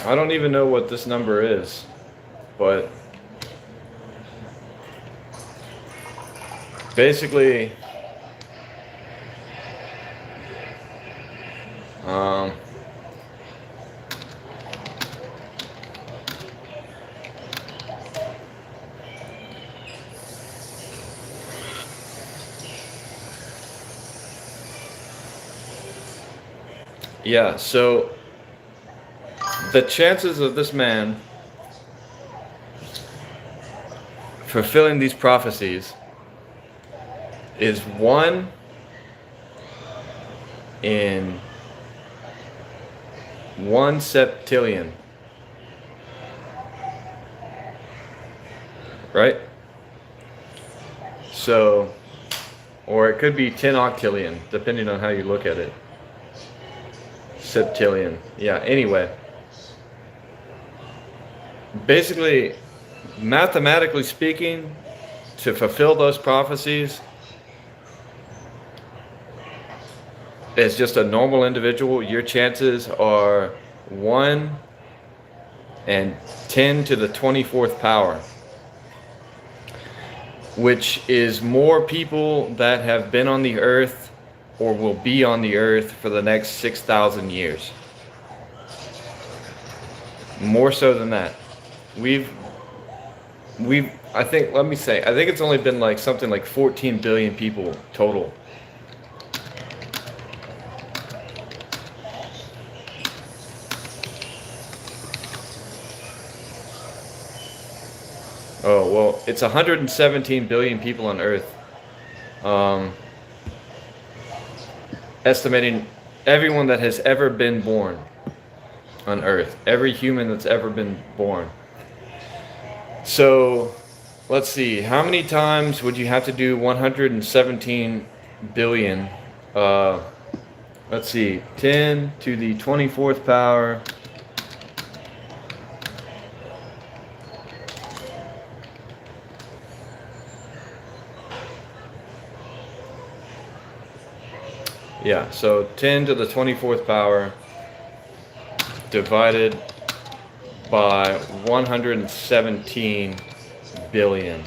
I don't even know what this number is, but basically, yeah, so the chances of this man fulfilling these prophecies is 1 in 1 septillion. Right? So, or it could be 10 octillion, depending on how you look at it. Septillion. Yeah, anyway. Basically, mathematically speaking, to fulfill those prophecies, as just a normal individual, your chances are 1 and 10 to the 24th power, which is more people that have been on the earth or will be on the earth for the next 6,000 years. More so than that. I think it's only been like something like 14 billion people total. Oh, well, it's 117 billion people on Earth. Estimating everyone that has ever been born on Earth. Every human that's ever been born. So, let's see. How many times would you have to do 117 billion? Let's see. 10 to the 24th power. Yeah, so 10 to the 24th power divided by 117 billion.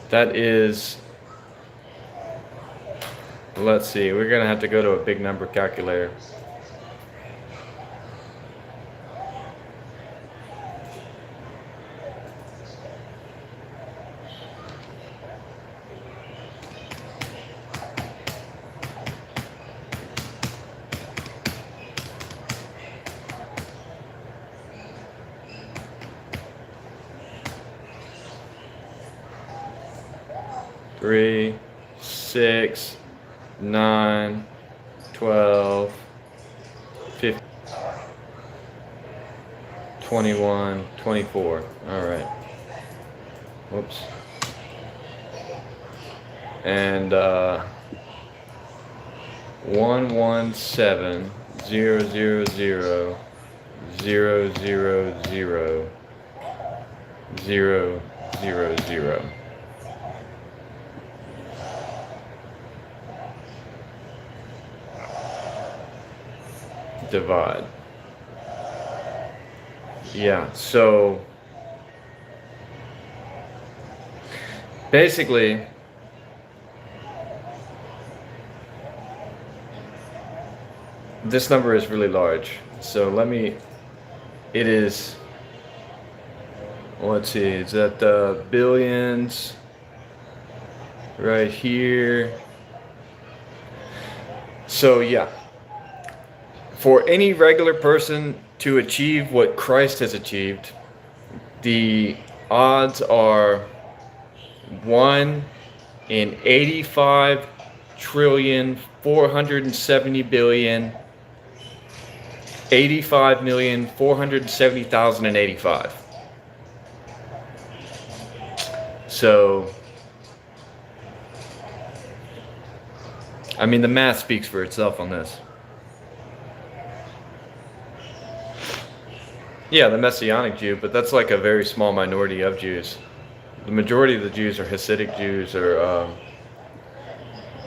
That is, let's see, we're going to have to go to a big number calculator. Three, 6, 9, 12, 15, 21, 24. All right. Whoops. And 117,000,000,000,000. Divide. Yeah, so basically this number is really large. So it is, let's see, it's at the billions right here. So yeah. For any regular person to achieve what Christ has achieved, the odds are 1 in 85,470,000,000,000, 85,470,085. So, I mean, the math speaks for itself on this. Yeah, the Messianic Jew, but that's like a very small minority of Jews. The majority of the Jews are Hasidic Jews or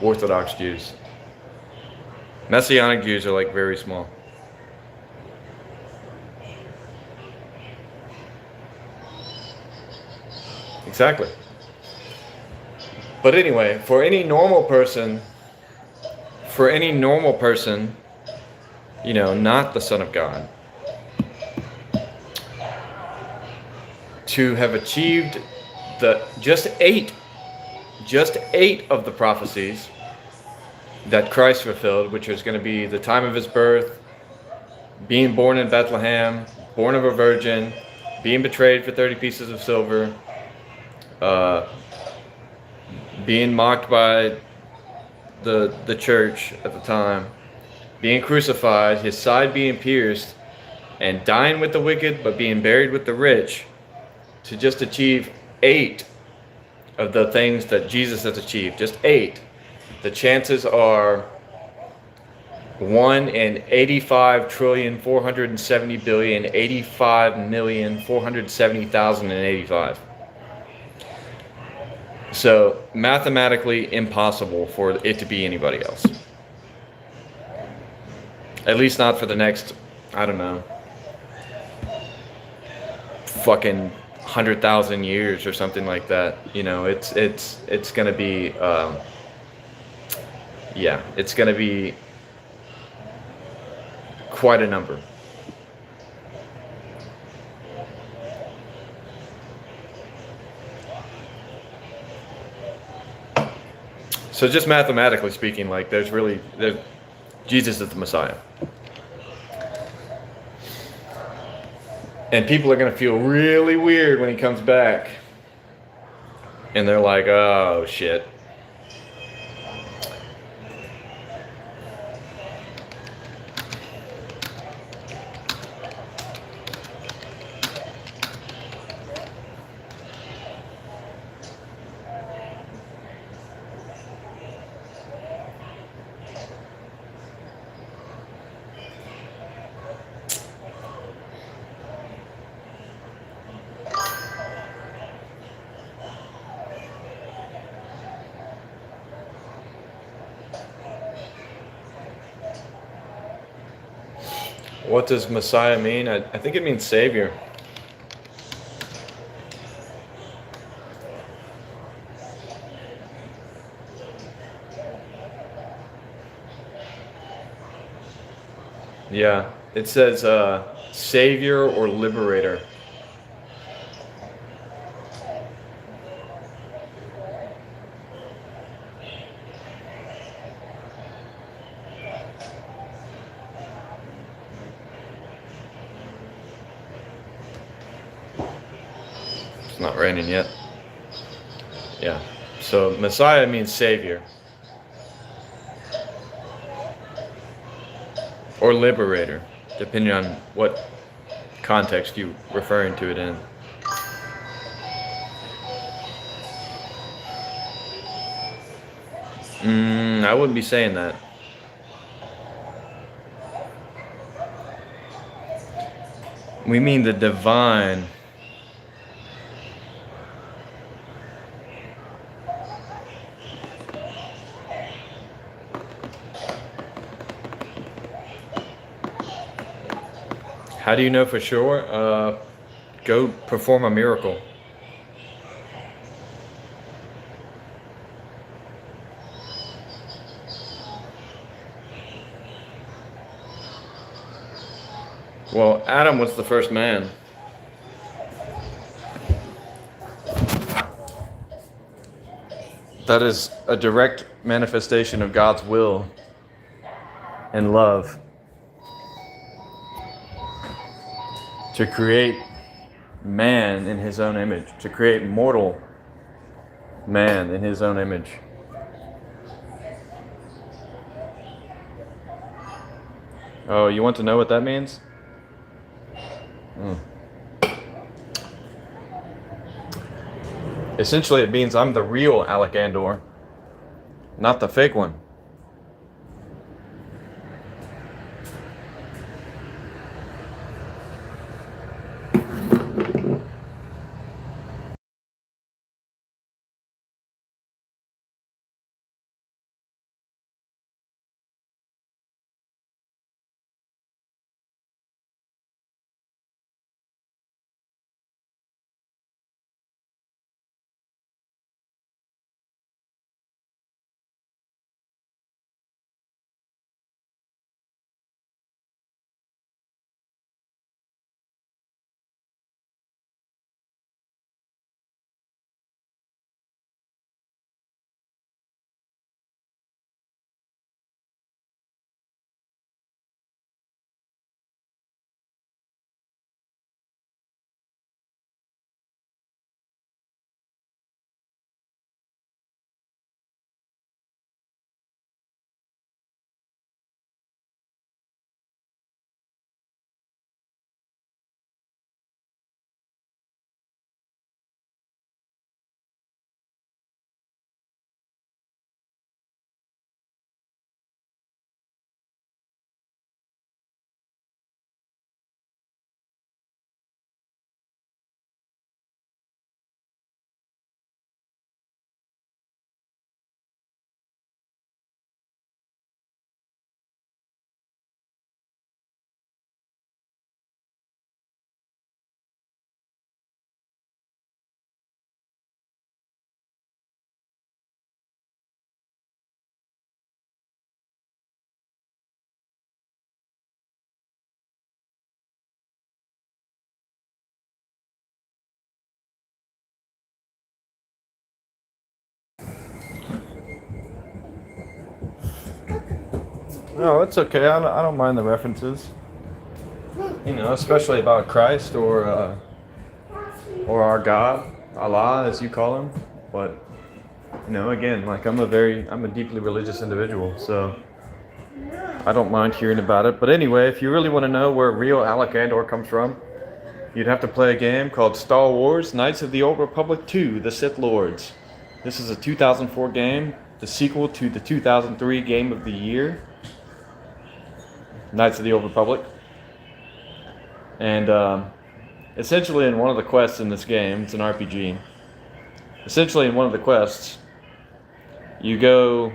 Orthodox Jews. Messianic Jews are like very small. Exactly. But anyway, for any normal person, you know, not the Son of God, to have achieved just eight of the prophecies that Christ fulfilled, which was going to be the time of his birth, being born in Bethlehem, born of a virgin, being betrayed for 30 pieces of silver, being mocked by the church at the time, being crucified, his side being pierced, and dying with the wicked but being buried with the rich, to just achieve 8 of the things that Jesus has achieved, just 8. The chances are 1 in 85,470,085,470,085. So mathematically impossible for it to be anybody else. At least not for the next, I don't know, fucking 100,000 years or something like that. You know, it's gonna be, yeah, it's gonna be quite a number. So just mathematically speaking, like Jesus is the Messiah. And people are going to feel really weird when he comes back. And they're like, oh shit. What does Messiah mean? I think it means Savior. Yeah, it says Savior or Liberator. It's not raining yet. Yeah, so Messiah means Savior. Or Liberator, depending on what context you're referring to it in. I wouldn't be saying that. We mean the divine. How do you know for sure? Go perform a miracle. Well, Adam was the first man. That is a direct manifestation of God's will and love to create man in his own image, to create mortal man in his own image. Oh, you want to know what that means? Essentially, it means I'm the real Alec Andor, not the fake one. No, it's okay. I don't mind the references. You know, especially about Christ or our God, Allah, as you call him. But you know, again, like I'm a deeply religious individual, so I don't mind hearing about it. But anyway, if you really want to know where real Alec Andor comes from, you'd have to play a game called Star Wars: Knights of the Old Republic 2: The Sith Lords. This is a 2004 game, the sequel to the 2003 Game of the Year, Knights of the Old Republic. And essentially in one of the quests in this game, it's an RPG, essentially in one of the quests, you go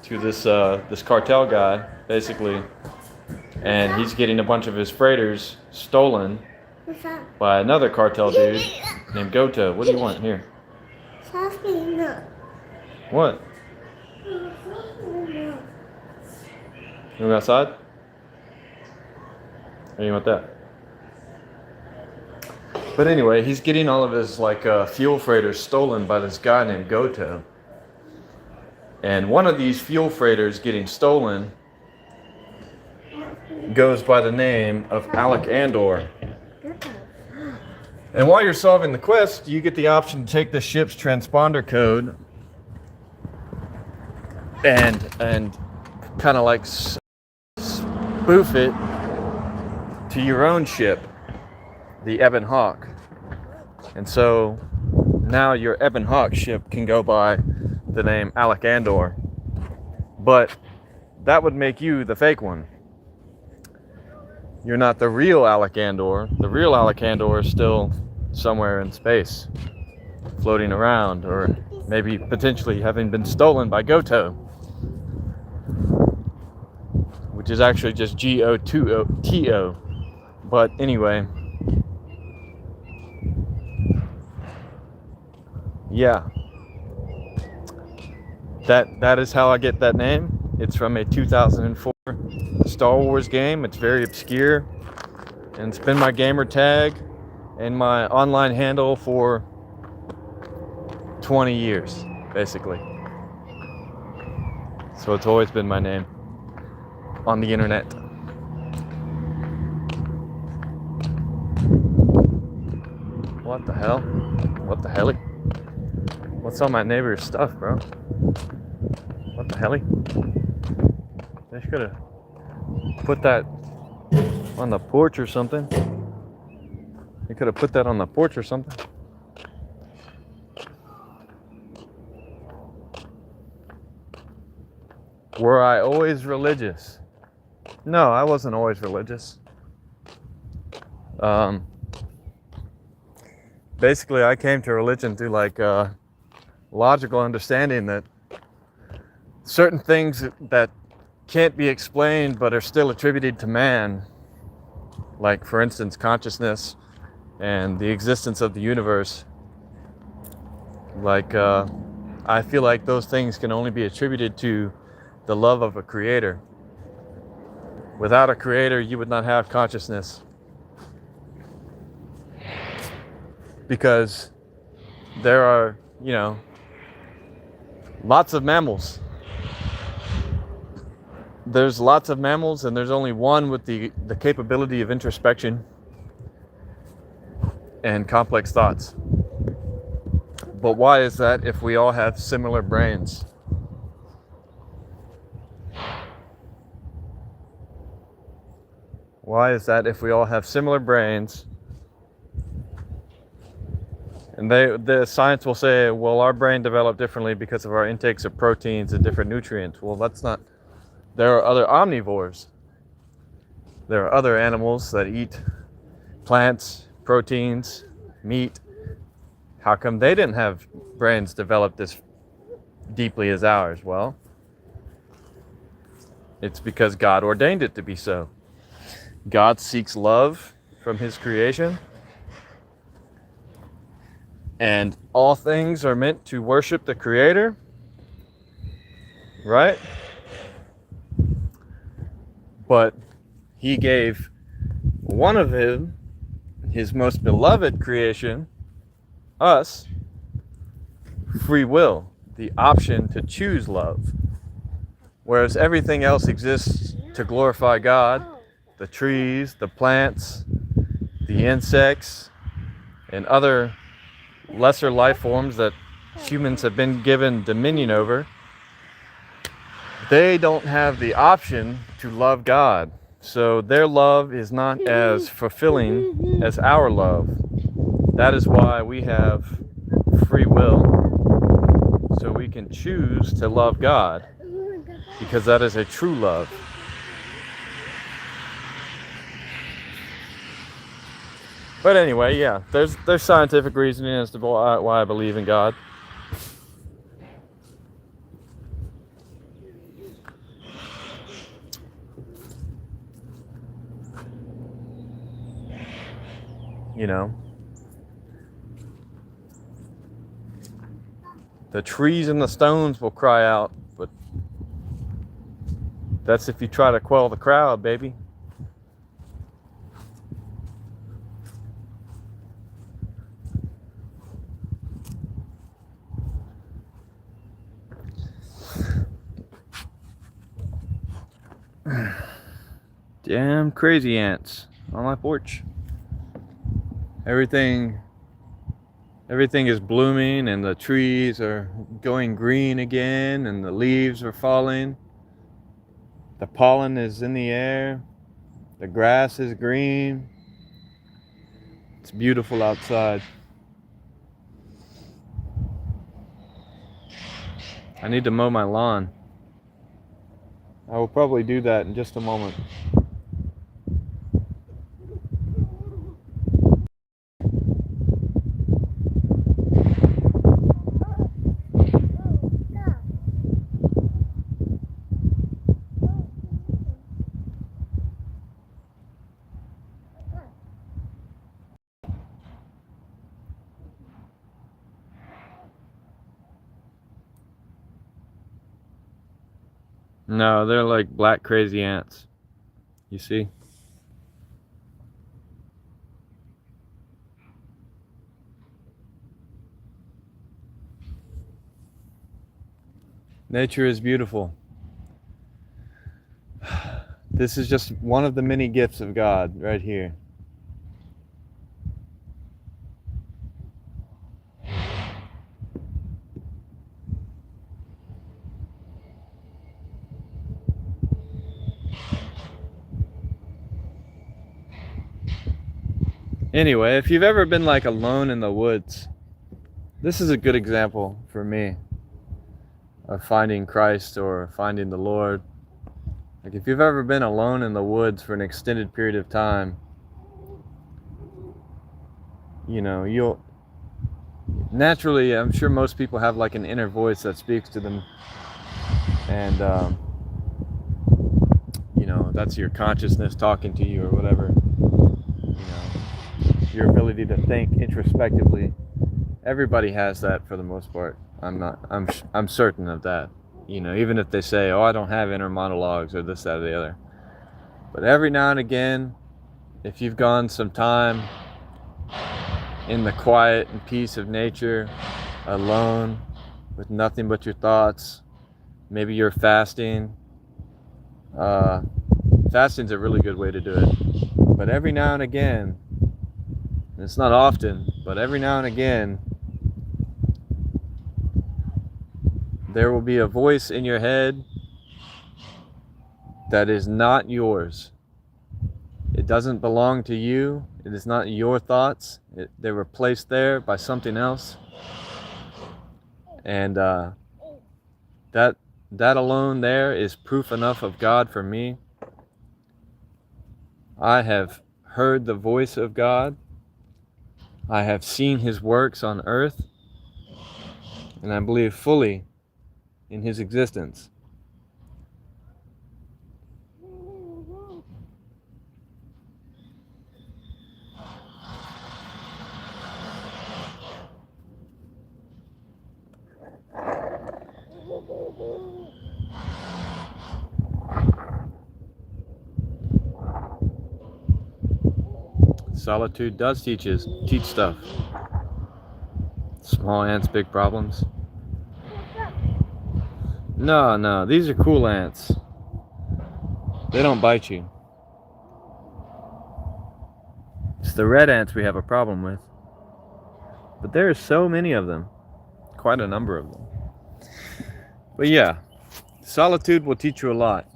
to this cartel guy, basically, and he's getting a bunch of his freighters stolen
What's that?
by another cartel dude named Goto. What do you want here?
Something no.
What? You go outside? Or you want that? But anyway, he's getting all of his fuel freighters stolen by this guy named Goto. And one of these fuel freighters getting stolen goes by the name of Alec Andor. And while you're solving the quest, you get the option to take the ship's transponder code and kind of like spoof it to your own ship, the Ebon Hawk. And so now your Ebon Hawk ship can go by the name Alec Andor. But that would make you the fake one. You're not the real Alec Andor. The real Alec Andor is still somewhere in space, floating around, or maybe potentially having been stolen by Goto, which is actually just Goto. But anyway, yeah, that is how I get that name. It's from a 2004 Star Wars game. It's very obscure, and it's been my gamer tag and my online handle for 20 years, basically. So it's always been my name on the internet. What the hell? What the helly? What's on my neighbor's stuff, bro? What the helly? They should have put that on the porch or something. You could have put that on the porch or something. Were I always religious? No, I wasn't always religious. Basically, I came to religion through logical understanding that certain things that can't be explained but are still attributed to man, like for instance consciousness and the existence of the universe, I feel like those things can only be attributed to the love of a creator. Without a creator, you would not have consciousness, because there are, lots of mammals. There's lots of mammals, and there's only one with the capability of introspection and complex thoughts. But why is that if we all have similar brains? Why is that if we all have similar brains? And the science will say, well, our brain developed differently because of our intakes of proteins and different nutrients. Well, that's not. There are other omnivores. There are other animals that eat plants, proteins, meat. How come they didn't have brains developed as deeply as ours? Well, it's because God ordained it to be so. God seeks love from his creation, and all things are meant to worship the Creator, right? But he gave one of his most beloved creation, us, free will, the option to choose love. Whereas everything else exists to glorify God. The trees, the plants, the insects, and other lesser life forms that humans have been given dominion over, they don't have the option to love God. So their love is not as fulfilling as our love. That is why we have free will, so we can choose to love God, because that is a true love. But anyway, yeah, there's scientific reasoning as to why I believe in God. You know, the trees and the stones will cry out, but that's if you try to quell the crowd, baby. Damn crazy ants on my porch. Everything is blooming and the trees are going green again and the leaves are falling. The pollen is in the air. The grass is green. It's beautiful outside. I need to mow my lawn. I will probably do that in just a moment. No, they're like black crazy ants. You see? Nature is beautiful. This is just one of the many gifts of God right here. Anyway, if you've ever been like alone in the woods, this is a good example for me of finding Christ or finding the Lord. Like if you've ever been alone in the woods for an extended period of time, you know, you'll naturally, I'm sure most people have like an inner voice that speaks to them, and you know, that's your consciousness talking to you or whatever. You know, your ability to think introspectively. Everybody has that for the most part. I'm certain of that. You know, even if they say, oh, I don't have inner monologues or this, that, or the other. But every now and again, if you've gone some time in the quiet and peace of nature, alone, with nothing but your thoughts, maybe you're fasting. Fasting's a really good way to do it. But every now and again, and it's not often, but every now and again, there will be a voice in your head that is not yours. It doesn't belong to you. It is not your thoughts. They were placed there by something else. And that alone there is proof enough of God for me. I have heard the voice of God. I have seen His works on earth. And I believe fully in His existence. Solitude does teach stuff. Small ants, big problems. No, these are cool ants. They don't bite you. It's the red ants we have a problem with. But there are so many of them. Quite a number of them. But yeah, solitude will teach you a lot.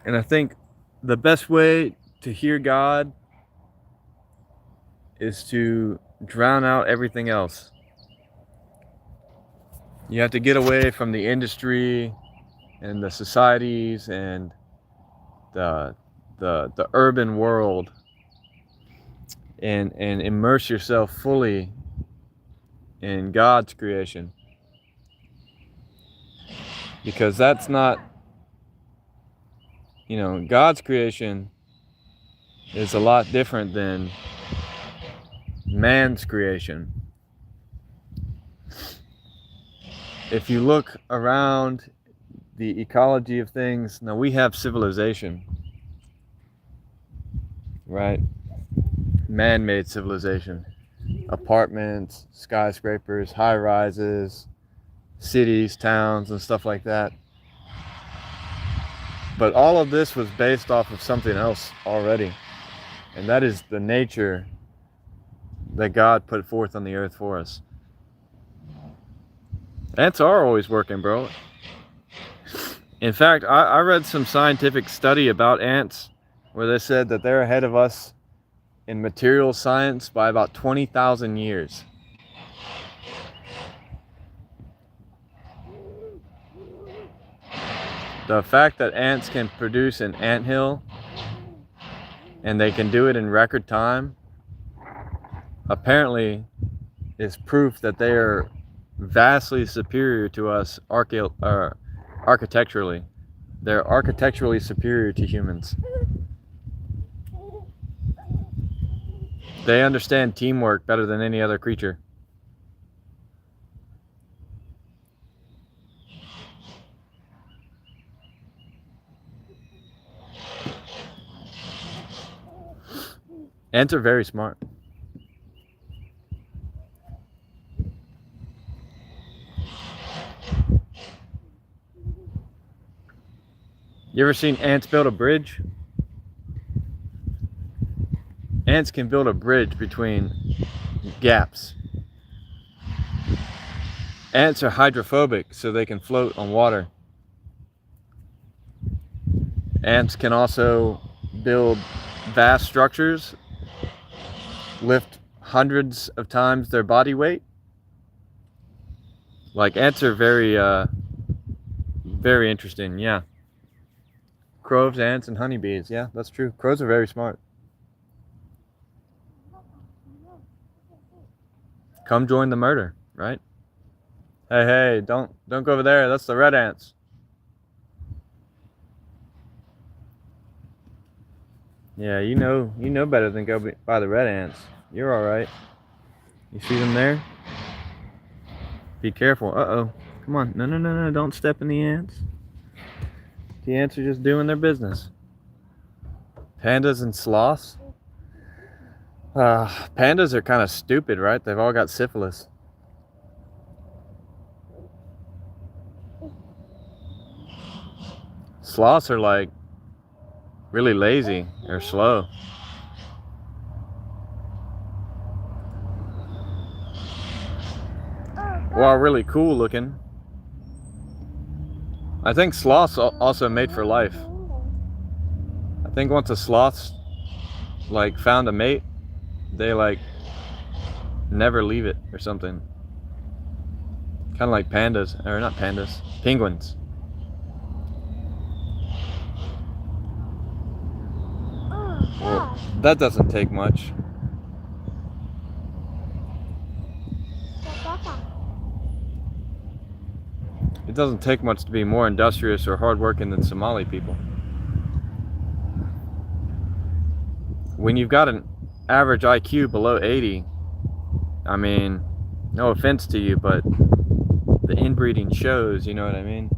And I think the best way to hear God is to drown out everything else. You have to get away from the industry and the societies and the urban world and immerse yourself fully in God's creation. Because that's not, God's creation is a lot different than man's creation. If you look around the ecology of things, now we have civilization, right? Man-made civilization. Apartments, skyscrapers, high-rises, cities, towns, and stuff like that. But all of this was based off of something else already. And that is the nature that God put forth on the earth for us. Ants are always working, bro. In fact, I read some scientific study about ants where they said that they're ahead of us in material science by about 20,000 years. The fact that ants can produce an anthill and they can do it in record time apparently is proof that they are vastly superior to us architecturally. They're architecturally superior to humans. They understand teamwork better than any other creature. Ants are very smart. You ever seen ants build a bridge? Ants can build a bridge between gaps. Ants are hydrophobic, so they can float on water. Ants can also build vast structures, lift hundreds of times their body weight. Like, ants are very interesting, yeah. Crows, ants, and honeybees, yeah, that's true. Crows are very smart. Come join the murder, right? Hey, don't go over there. That's the red ants. Yeah, you know better than go by the red ants. You're all right. You see them there? Be careful. Uh-oh. Come on. No. Don't step in the ants. The ants are just doing their business. Pandas and sloths. Pandas are kind of stupid, right? They've all got syphilis. Sloths are like really lazy or slow. Well, really cool looking. I think sloths also made for life. I think once a sloth's like found a mate, they like never leave it or something. Kind of like pandas, or not pandas, penguins. Well, that doesn't take much. It doesn't take much to be more industrious or hardworking than Somali people. When you've got an average IQ below 80, I mean, no offense to you, but the inbreeding shows, you know what I mean?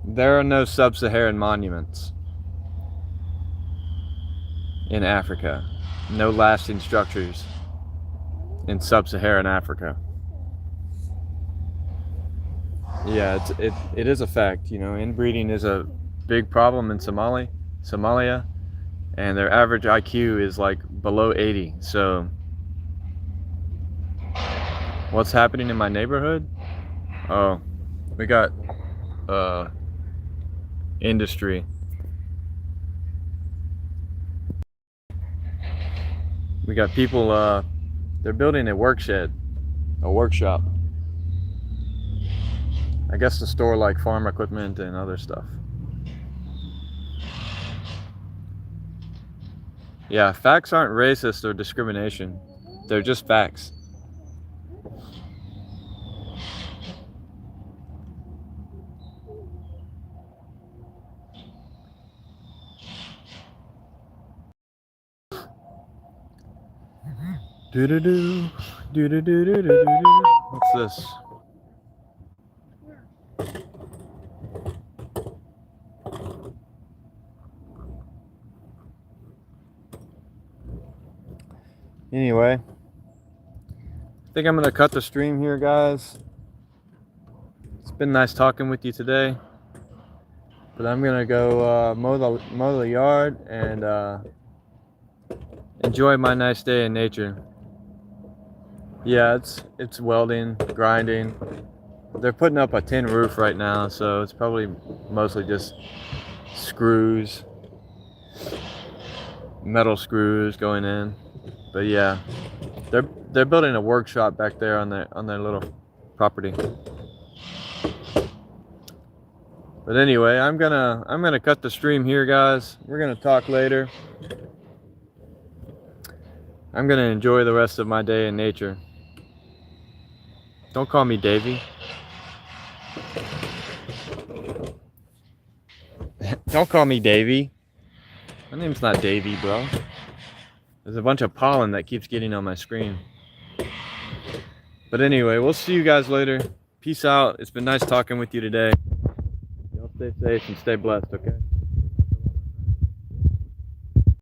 There are no sub-Saharan monuments in Africa. no lasting structures in sub-Saharan Africa. Yeah, it is a fact. You know, inbreeding is a big problem in Somalia, and their average IQ is like below 80. So, what's happening in my neighborhood? Oh, we got industry. We got people. They're building a workshop. I guess to store like farm equipment and other stuff. Yeah, facts aren't racist or discrimination. They're just facts. Do-do-do, do-do-do-do-do-do. What's this? Anyway, I think I'm gonna cut the stream here, guys. It's been nice talking with you today, but I'm gonna go mow the yard and enjoy my nice day in nature. Yeah, it's welding, grinding. They're putting up a tin roof right now, so it's probably mostly just screws, metal screws going in. But yeah, they're building a workshop back there on their little property. But anyway, I'm gonna cut the stream here, guys. We're gonna talk later. I'm gonna enjoy the rest of my day in nature. Don't call me Davey. Don't call me Davey. My name's not Davey, bro. There's a bunch of pollen that keeps getting on my screen. But anyway, we'll see you guys later. Peace out. It's been nice talking with you today. Y'all stay safe and stay blessed, okay?